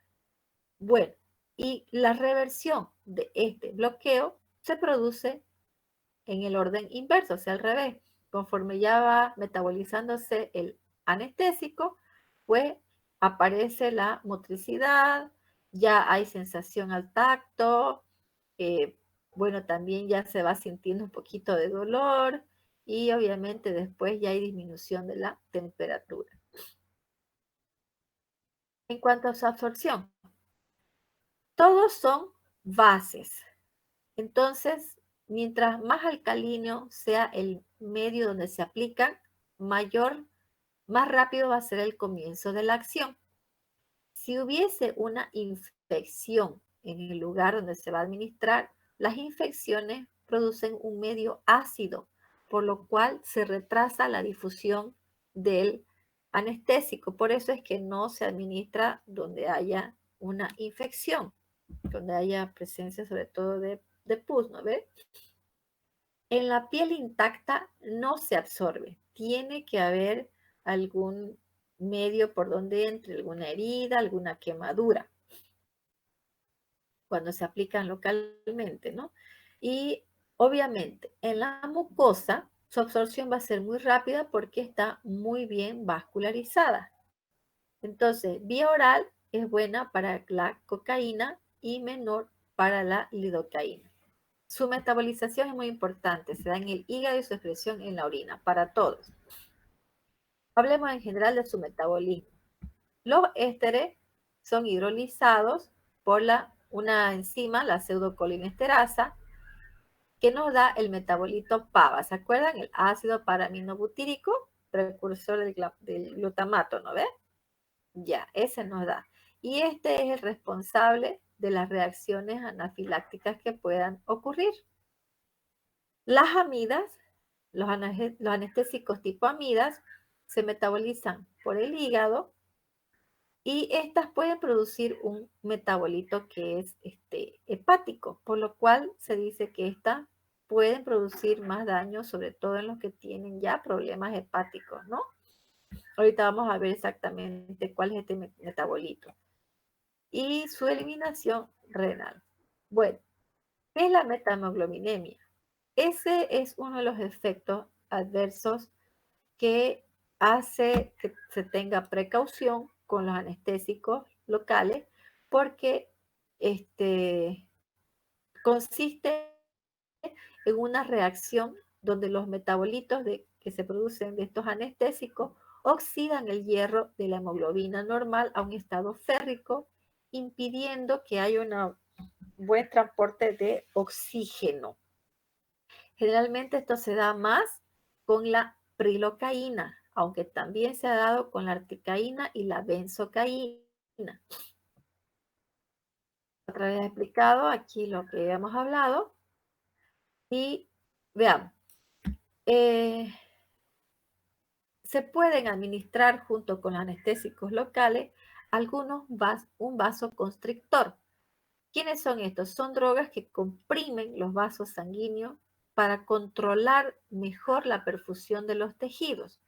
Bueno, y la reversión de este bloqueo se produce en el orden inverso, o sea, al revés. Conforme ya va metabolizándose el anestésico, pues aparece la motricidad, ya hay sensación al tacto, bueno, también ya se va sintiendo un poquito de dolor y obviamente después ya hay disminución de la temperatura. En cuanto a su absorción, todos son bases. Entonces, mientras más alcalino sea el medio donde se aplican, más rápido va a ser el comienzo de la acción. Si hubiese una infección en el lugar donde se va a administrar, las infecciones producen un medio ácido, por lo cual se retrasa la difusión del anestésico. Por eso es que no se administra donde haya una infección, donde haya presencia sobre todo de pus, ¿no ve? En la piel intacta no se absorbe. Tiene que haber algún medio por donde entre, alguna herida, alguna quemadura, cuando se aplican localmente, ¿no? Y obviamente en la mucosa su absorción va a ser muy rápida porque está muy bien vascularizada. Entonces, vía oral es buena para la cocaína y menor para la lidocaína. Su metabolización es muy importante, se da en el hígado y su excreción en la orina, para todos. Hablemos en general de su metabolismo. Los ésteres son hidrolizados por una enzima, la pseudocolinesterasa, que nos da el metabolito PABA. ¿Se acuerdan? El ácido paraminobutírico, precursor del glutamato, ¿no ves? Ya, ese nos da. Y este es el responsable de las reacciones anafilácticas que puedan ocurrir. Las amidas, los anestésicos tipo amidas, se metabolizan por el hígado y estas pueden producir un metabolito que es hepático, por lo cual se dice que estas pueden producir más daño, sobre todo en los que tienen ya problemas hepáticos, ¿no? Ahorita vamos a ver exactamente cuál es este metabolito. Y su eliminación renal. Bueno, ¿qué es la metamoglobinemia? Ese es uno de los efectos adversos que hace que se tenga precaución con los anestésicos locales porque consiste en una reacción donde los metabolitos que se producen de estos anestésicos oxidan el hierro de la hemoglobina normal a un estado férrico, impidiendo que haya un buen transporte de oxígeno. Generalmente esto se da más con la prilocaína, aunque también se ha dado con la articaína y la benzocaína. Otra vez he explicado aquí lo que hemos hablado. Y veamos. Se pueden administrar junto con los anestésicos locales un vasoconstrictor. ¿Quiénes son estos? Son drogas que comprimen los vasos sanguíneos para controlar mejor la perfusión de los tejidos.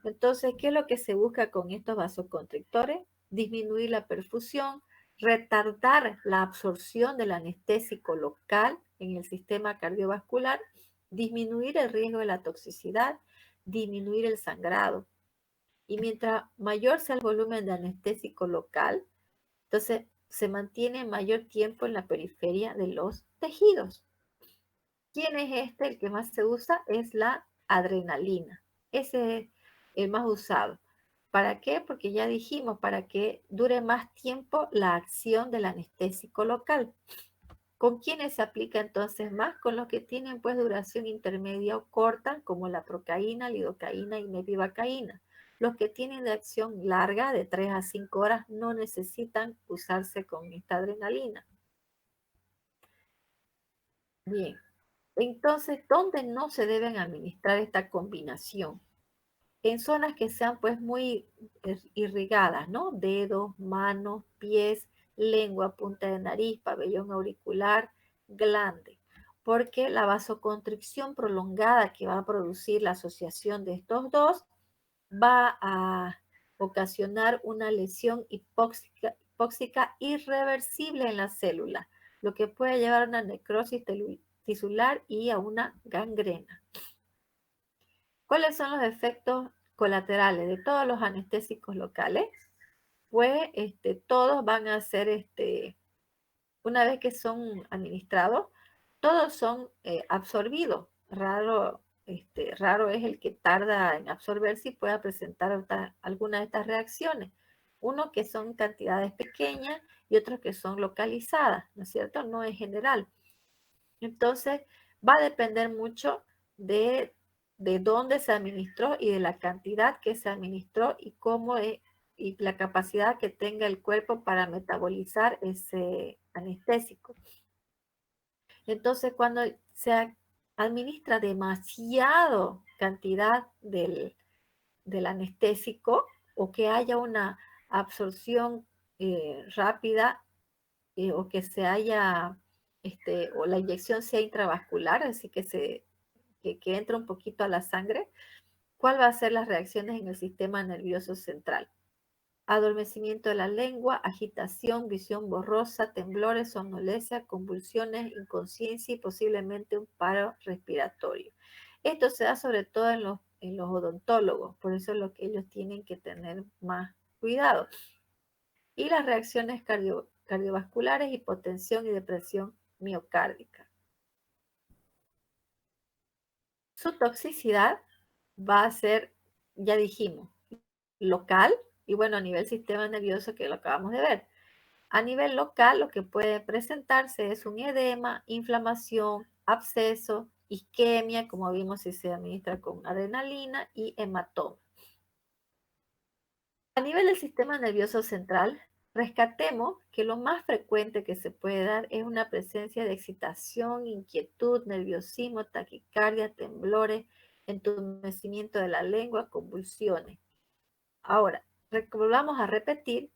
Entonces, ¿qué es lo que se busca con estos vasoconstrictores? Disminuir la perfusión, retardar la absorción del anestésico local en el sistema cardiovascular, disminuir el riesgo de la toxicidad, disminuir el sangrado. Y mientras mayor sea el volumen de anestésico local, entonces se mantiene mayor tiempo en la periferia de los tejidos. ¿Quién es este? El que más se usa es la adrenalina. Ese es el más usado. ¿Para qué? Porque ya dijimos, para que dure más tiempo la acción del anestésico local. ¿Con quiénes se aplica entonces más? Con los que tienen pues duración intermedia o corta, como la procaína, lidocaína y mepivacaína. Los que tienen de acción larga, de 3 a 5 horas, no necesitan usarse con esta adrenalina. Bien, entonces, ¿dónde no se deben administrar esta combinación? En zonas que sean pues muy irrigadas, ¿no? Dedos, manos, pies, lengua, punta de nariz, pabellón auricular, glande. Porque la vasoconstricción prolongada que va a producir la asociación de estos dos va a ocasionar una lesión hipóxica irreversible en la célula, lo que puede llevar a una necrosis tisular y a una gangrena. ¿Cuáles son los efectos colaterales de todos los anestésicos locales? Pues todos van a ser, una vez que son administrados, todos son absorbidos. Raro raro es el que tarda en absorberse y pueda presentar alguna de estas reacciones. Uno que son cantidades pequeñas y otros que son localizadas, ¿no es cierto? No en general. Entonces, va a depender mucho de dónde se administró y de la cantidad que se administró y cómo es, y la capacidad que tenga el cuerpo para metabolizar ese anestésico. Entonces, cuando se administra demasiado cantidad del anestésico o que haya una absorción rápida o que se haya, o la inyección sea intravascular, así que entra un poquito a la sangre, ¿cuál va a ser las reacciones en el sistema nervioso central? Adormecimiento de la lengua, agitación, visión borrosa, temblores, somnolencia, convulsiones, inconsciencia y posiblemente un paro respiratorio. Esto se da sobre todo en los odontólogos, por eso es lo que ellos tienen que tener más cuidado. Y las reacciones cardiovasculares, hipotensión y depresión miocárdica. Su toxicidad va a ser, ya dijimos, local y bueno, a nivel sistema nervioso que lo acabamos de ver. A nivel local lo que puede presentarse es un edema, inflamación, absceso, isquemia, como vimos si se administra con adrenalina y hematoma. A nivel del sistema nervioso central, rescatemos que lo más frecuente que se puede dar es una presencia de excitación, inquietud, nerviosismo, taquicardia, temblores, entumecimiento de la lengua, convulsiones. Ahora, volvamos a repetir,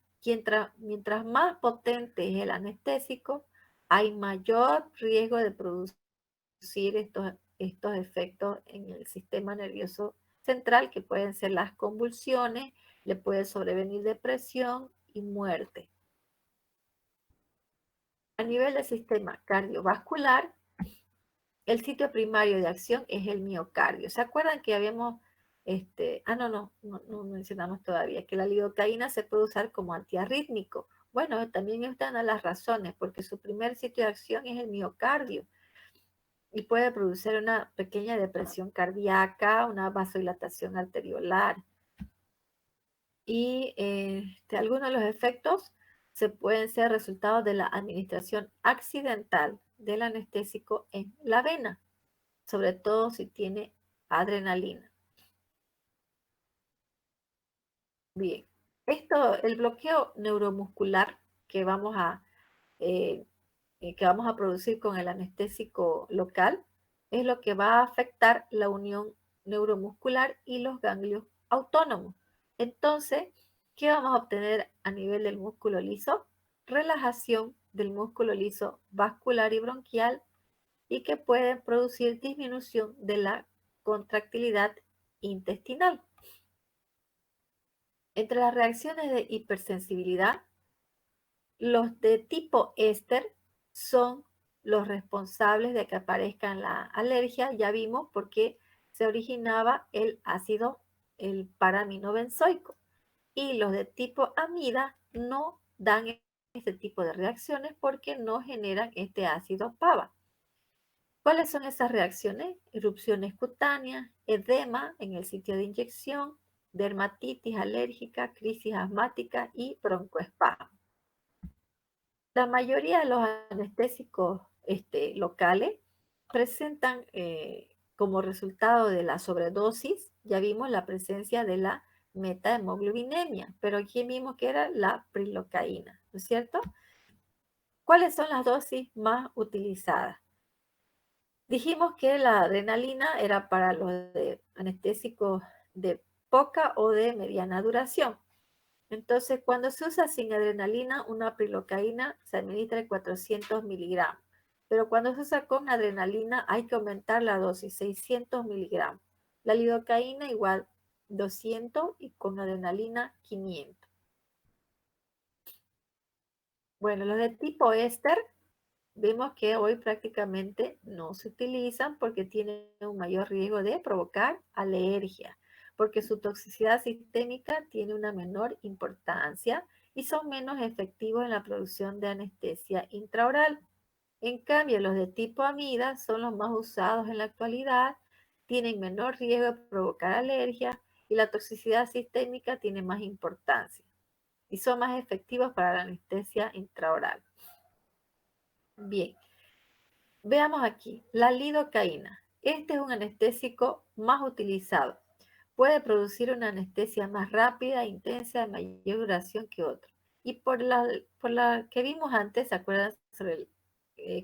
mientras más potente es el anestésico, hay mayor riesgo de producir estos efectos en el sistema nervioso central, que pueden ser las convulsiones, le puede sobrevenir depresión y muerte. A nivel del sistema cardiovascular, el sitio primario de acción es el miocardio. ¿Se acuerdan que habíamos, no mencionamos todavía, que la lidocaína se puede usar como antiarrítmico? Bueno, también es una de las razones, porque su primer sitio de acción es el miocardio y puede producir una pequeña depresión cardíaca, una vasodilatación arteriolar. Y algunos de los efectos se pueden ser resultados de la administración accidental del anestésico en la vena, sobre todo si tiene adrenalina. Bien, el bloqueo neuromuscular que vamos a producir con el anestésico local es lo que va a afectar la unión neuromuscular y los ganglios autónomos. Entonces, ¿qué vamos a obtener a nivel del músculo liso? Relajación del músculo liso vascular y bronquial y que pueden producir disminución de la contractilidad intestinal. Entre las reacciones de hipersensibilidad, los de tipo éster son los responsables de que aparezca la alergia. Ya vimos por qué se originaba el ácido, el paraminobenzoico. Y los de tipo amida no dan este tipo de reacciones porque no generan este ácido PABA. ¿Cuáles son esas reacciones? Erupciones cutáneas, edema en el sitio de inyección, dermatitis alérgica, crisis asmática y broncoespasmo. La mayoría de los anestésicos locales presentan como resultado de la sobredosis, ya vimos la presencia de la metahemoglobinemia, pero aquí vimos que era la prilocaína, ¿no es cierto? ¿Cuáles son las dosis más utilizadas? Dijimos que la adrenalina era para los anestésicos de poca o de mediana duración. Entonces, cuando se usa sin adrenalina, una prilocaína se administra en 400 miligramos. Pero cuando se usa con adrenalina, hay que aumentar la dosis, 600 miligramos. La lidocaína igual 200 y con adrenalina 500. Bueno, los de tipo éster, vemos que hoy prácticamente no se utilizan porque tienen un mayor riesgo de provocar alergia, porque su toxicidad sistémica tiene una menor importancia y son menos efectivos en la producción de anestesia intraoral. En cambio, los de tipo amida son los más usados en la actualidad tienen menor riesgo de provocar alergia y la toxicidad sistémica tiene más importancia y son más efectivos para la anestesia intraoral. Bien, veamos aquí, la lidocaína. Este es un anestésico más utilizado. Puede producir una anestesia más rápida, intensa, de mayor duración que otro. Y por la que vimos antes, ¿se acuerdan sobre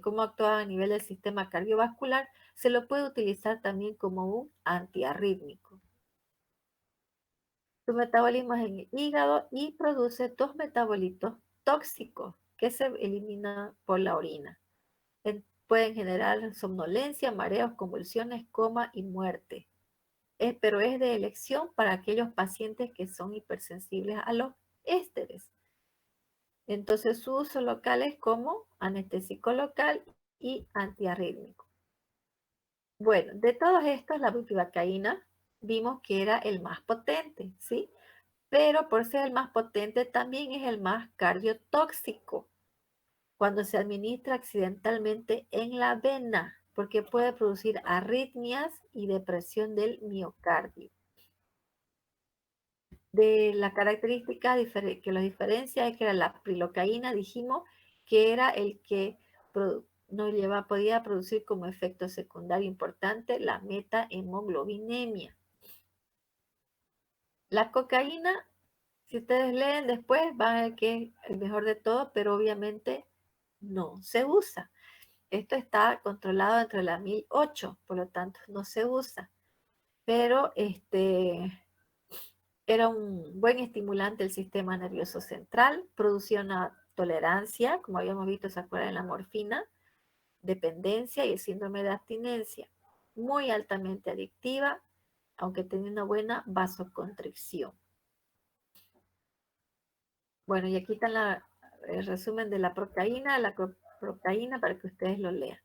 cómo actuaba a nivel del sistema cardiovascular? Se lo puede utilizar también como un antiarrítmico. Su metabolismo es en el hígado y produce dos metabolitos tóxicos que se eliminan por la orina. Pueden generar somnolencia, mareos, convulsiones, coma y muerte. Pero es de elección para aquellos pacientes que son hipersensibles a los ésteres. Entonces su uso local es como anestésico local y antiarrítmico. Bueno, de todos estos, la bupivacaína vimos que era el más potente, ¿sí? Pero por ser el más potente también es el más cardiotóxico cuando se administra accidentalmente en la vena, porque puede producir arritmias y depresión del miocardio. De la característica que los diferencia es que era la prilocaína, dijimos que era el que podía producir como efecto secundario importante la metahemoglobinemia. La cocaína, si ustedes leen después, van a ver que es el mejor de todo, pero obviamente no se usa. Esto está controlado entre la 1008, por lo tanto no se usa. Pero era un buen estimulante del sistema nervioso central, producía una tolerancia, como habíamos visto, ¿se acuerdan? En la morfina, dependencia y el síndrome de abstinencia. Muy altamente adictiva, aunque tenía una buena vasoconstricción. Bueno, y aquí está el resumen de la procaína, para que ustedes lo lean.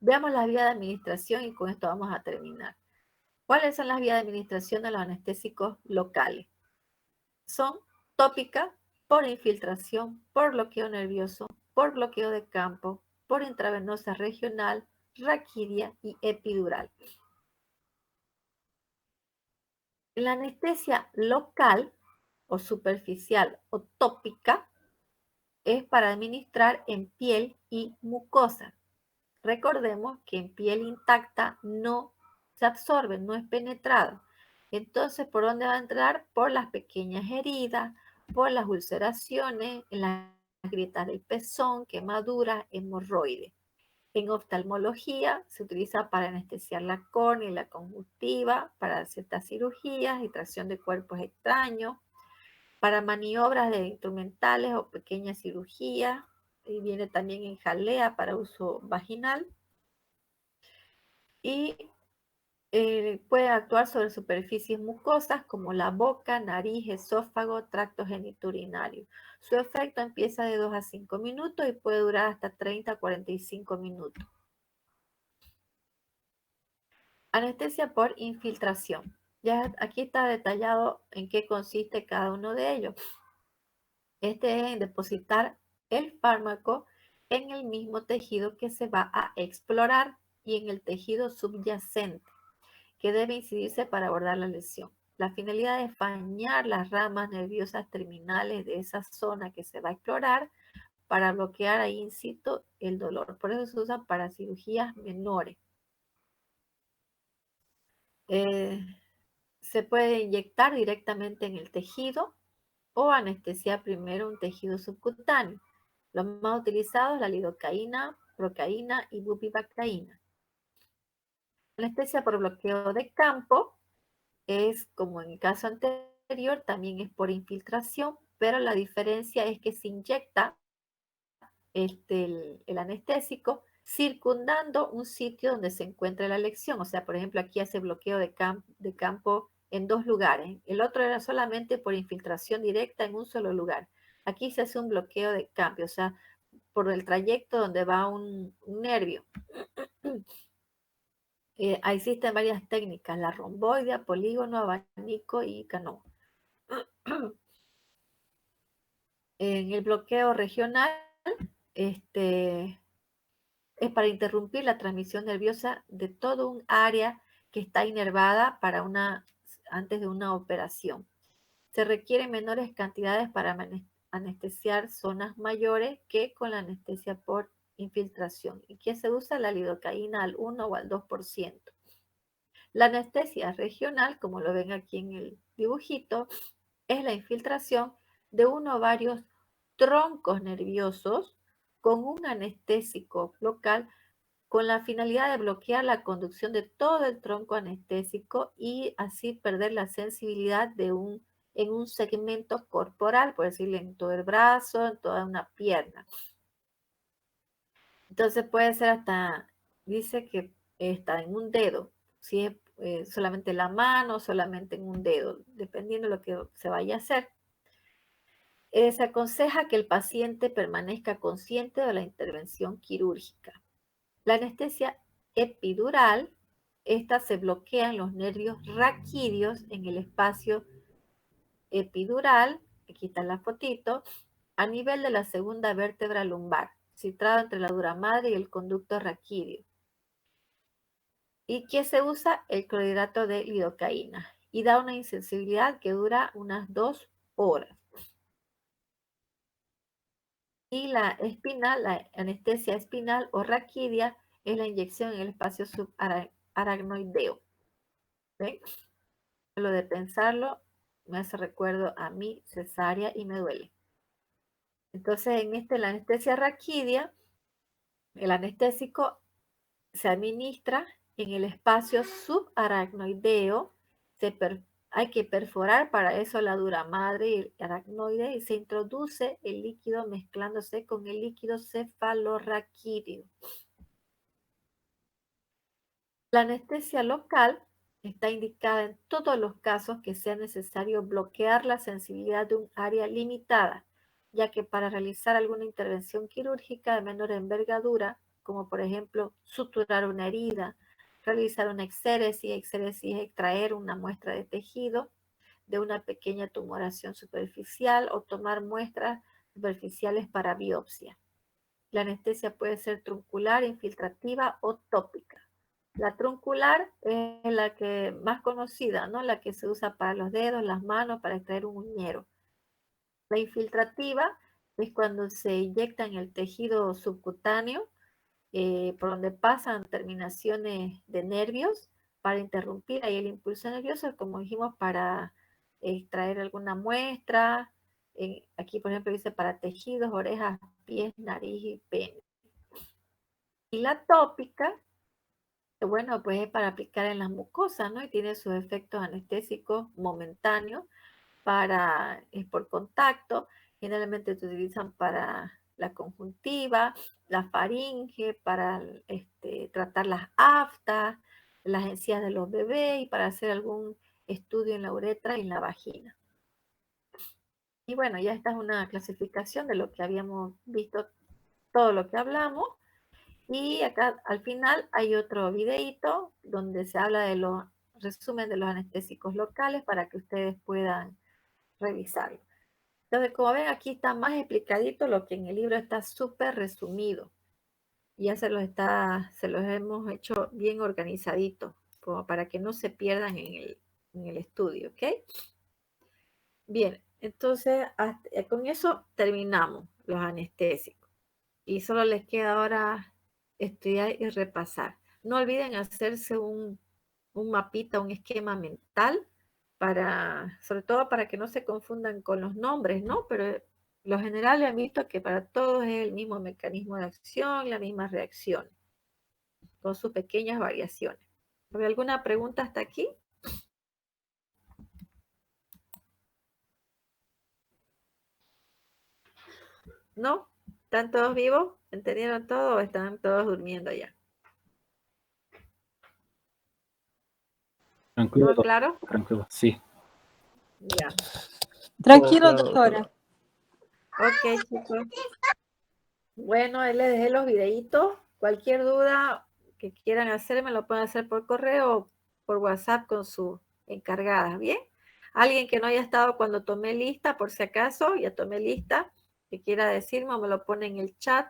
Veamos las vías de administración y con esto vamos a terminar. ¿Cuáles son las vías de administración de los anestésicos locales? Son tópica, por infiltración, por bloqueo nervioso, por bloqueo de campo, por intravenosa regional, raquidia y epidural. La anestesia local o superficial o tópica es para administrar en piel y mucosa. Recordemos que en piel intacta no se absorbe, no es penetrado. Entonces, ¿por dónde va a entrar? Por las pequeñas heridas, por las ulceraciones, en las grietas del pezón, quemaduras, hemorroides. En oftalmología se utiliza para anestesiar la córnea y la conjuntiva, para ciertas cirugías, extracción de cuerpos extraños, para maniobras de instrumentales o pequeñas cirugías, y viene también en jalea para uso vaginal. Y puede actuar sobre superficies mucosas como la boca, nariz, esófago, tracto genitourinario. Su efecto empieza de 2 a 5 minutos y puede durar hasta 30 a 45 minutos. Anestesia por infiltración. Ya aquí está detallado en qué consiste cada uno de ellos. Este es en depositar el fármaco en el mismo tejido que se va a explorar y en el tejido subyacente, que debe incidirse para abordar la lesión. La finalidad es bañar las ramas nerviosas terminales de esa zona que se va a explorar para bloquear ahí in situ el dolor. Por eso se usa para cirugías menores. Se puede inyectar directamente en el tejido o anestesiar primero un tejido subcutáneo. Los más utilizados, la lidocaína, procaína y bupivacaína. Anestesia por bloqueo de campo es, como en el caso anterior, también es por infiltración, pero la diferencia es que se inyecta el anestésico circundando un sitio donde se encuentra la lesión. O sea, por ejemplo, aquí hace bloqueo de campo en 2 lugares. El otro era solamente por infiltración directa en un solo lugar. Aquí se hace un bloqueo de campo, o sea, por el trayecto donde va un nervio. Existen varias técnicas, la romboidea, polígono, abanico y canoa. En el bloqueo regional, es para interrumpir la transmisión nerviosa de todo un área que está inervada antes de una operación. Se requieren menores cantidades para anestesiar zonas mayores que con la anestesia por infiltración. ¿Y qué se usa? La lidocaína al 1 o al 2%. La anestesia regional, como lo ven aquí en el dibujito, es la infiltración de uno o varios troncos nerviosos con un anestésico local con la finalidad de bloquear la conducción de todo el tronco anestésico y así perder la sensibilidad en un segmento corporal, por decirlo, en todo el brazo, en toda una pierna. Entonces puede ser hasta, dice que está en un dedo, si es solamente la mano, solamente en un dedo, dependiendo de lo que se vaya a hacer. Se aconseja que el paciente permanezca consciente de la intervención quirúrgica. La anestesia epidural, esta se bloquean los nervios raquídeos en el espacio epidural, aquí está la fotito, a nivel de la segunda vértebra lumbar, situado entre la dura madre y el conducto raquídeo. ¿Y qué se usa? El clorhidrato de lidocaína. Y da una insensibilidad que dura unas 2 horas. Y la espinal, la anestesia espinal o raquídea, es la inyección en el espacio subaracnoideo. ¿Ven? Lo de pensarlo me hace recuerdo a mi cesárea y me duele. Entonces, en la anestesia raquídea, el anestésico se administra en el espacio subaracnoideo. Hay que perforar para eso la dura madre y el aracnoide y se introduce el líquido mezclándose con el líquido cefalorraquídeo. La anestesia local está indicada en todos los casos que sea necesario bloquear la sensibilidad de un área limitada, ya que para realizar alguna intervención quirúrgica de menor envergadura, como por ejemplo suturar una herida, realizar una exéresis es extraer una muestra de tejido de una pequeña tumoración superficial o tomar muestras superficiales para biopsia. La anestesia puede ser truncular, infiltrativa o tópica. La truncular es la que más conocida, ¿no? La que se usa para los dedos, las manos, para extraer un uñero. La infiltrativa es cuando se inyecta en el tejido subcutáneo, por donde pasan terminaciones de nervios para interrumpir ahí el impulso nervioso, como dijimos, para extraer alguna muestra. Aquí, por ejemplo, dice para tejidos, orejas, pies, nariz y pene. Y la tópica, bueno, pues es para aplicar en las mucosas, ¿no? Y tiene sus efectos anestésicos momentáneos por contacto. Generalmente se utilizan para la conjuntiva, la faringe, para tratar las aftas, las encías de los bebés y para hacer algún estudio en la uretra y en la vagina. Y bueno, ya esta es una clasificación de lo que habíamos visto, todo lo que hablamos. Y acá al final hay otro videíto donde se habla de los resumen de los anestésicos locales para que ustedes puedan revisarlo. Entonces, como ven, aquí está más explicadito lo que en el libro está súper resumido. Ya se los hemos hecho bien organizadito, como para que no se pierdan en el estudio, ¿ok? Bien, entonces con eso terminamos los anestésicos. Y solo les queda ahora estudiar y repasar. No olviden hacerse un mapita, un esquema mental, sobre todo para que no se confundan con los nombres, ¿no? Pero lo general han visto que para todos es el mismo mecanismo de acción, la misma reacción, con sus pequeñas variaciones. ¿Hay alguna pregunta hasta aquí? ¿No? ¿Están todos vivos? ¿Entendieron todo o están todos durmiendo ya? Tranquilo, ¿Todo claro? tranquilo, sí. Ya. Tranquilo, doctora. Ok, chicos. Bueno, ahí les dejé los videitos. Cualquier duda que quieran hacer, me lo pueden hacer por correo o por WhatsApp con sus encargadas, ¿bien? Alguien que no haya estado cuando tomé lista, por si acaso, ya tomé lista, que quiera decirme, me lo pone en el chat.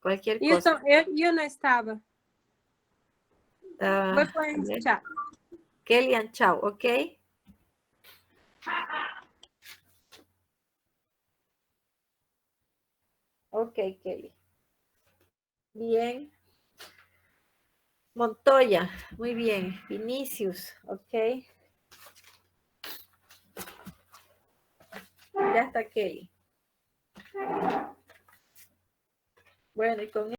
Cualquier cosa. Yo no estaba. a ver. Kellyanne Chao, ¿ok? Ok, Kelly. Bien. Montoya, muy bien. Vinicius, ok. Ya está Kelly. Bueno, y con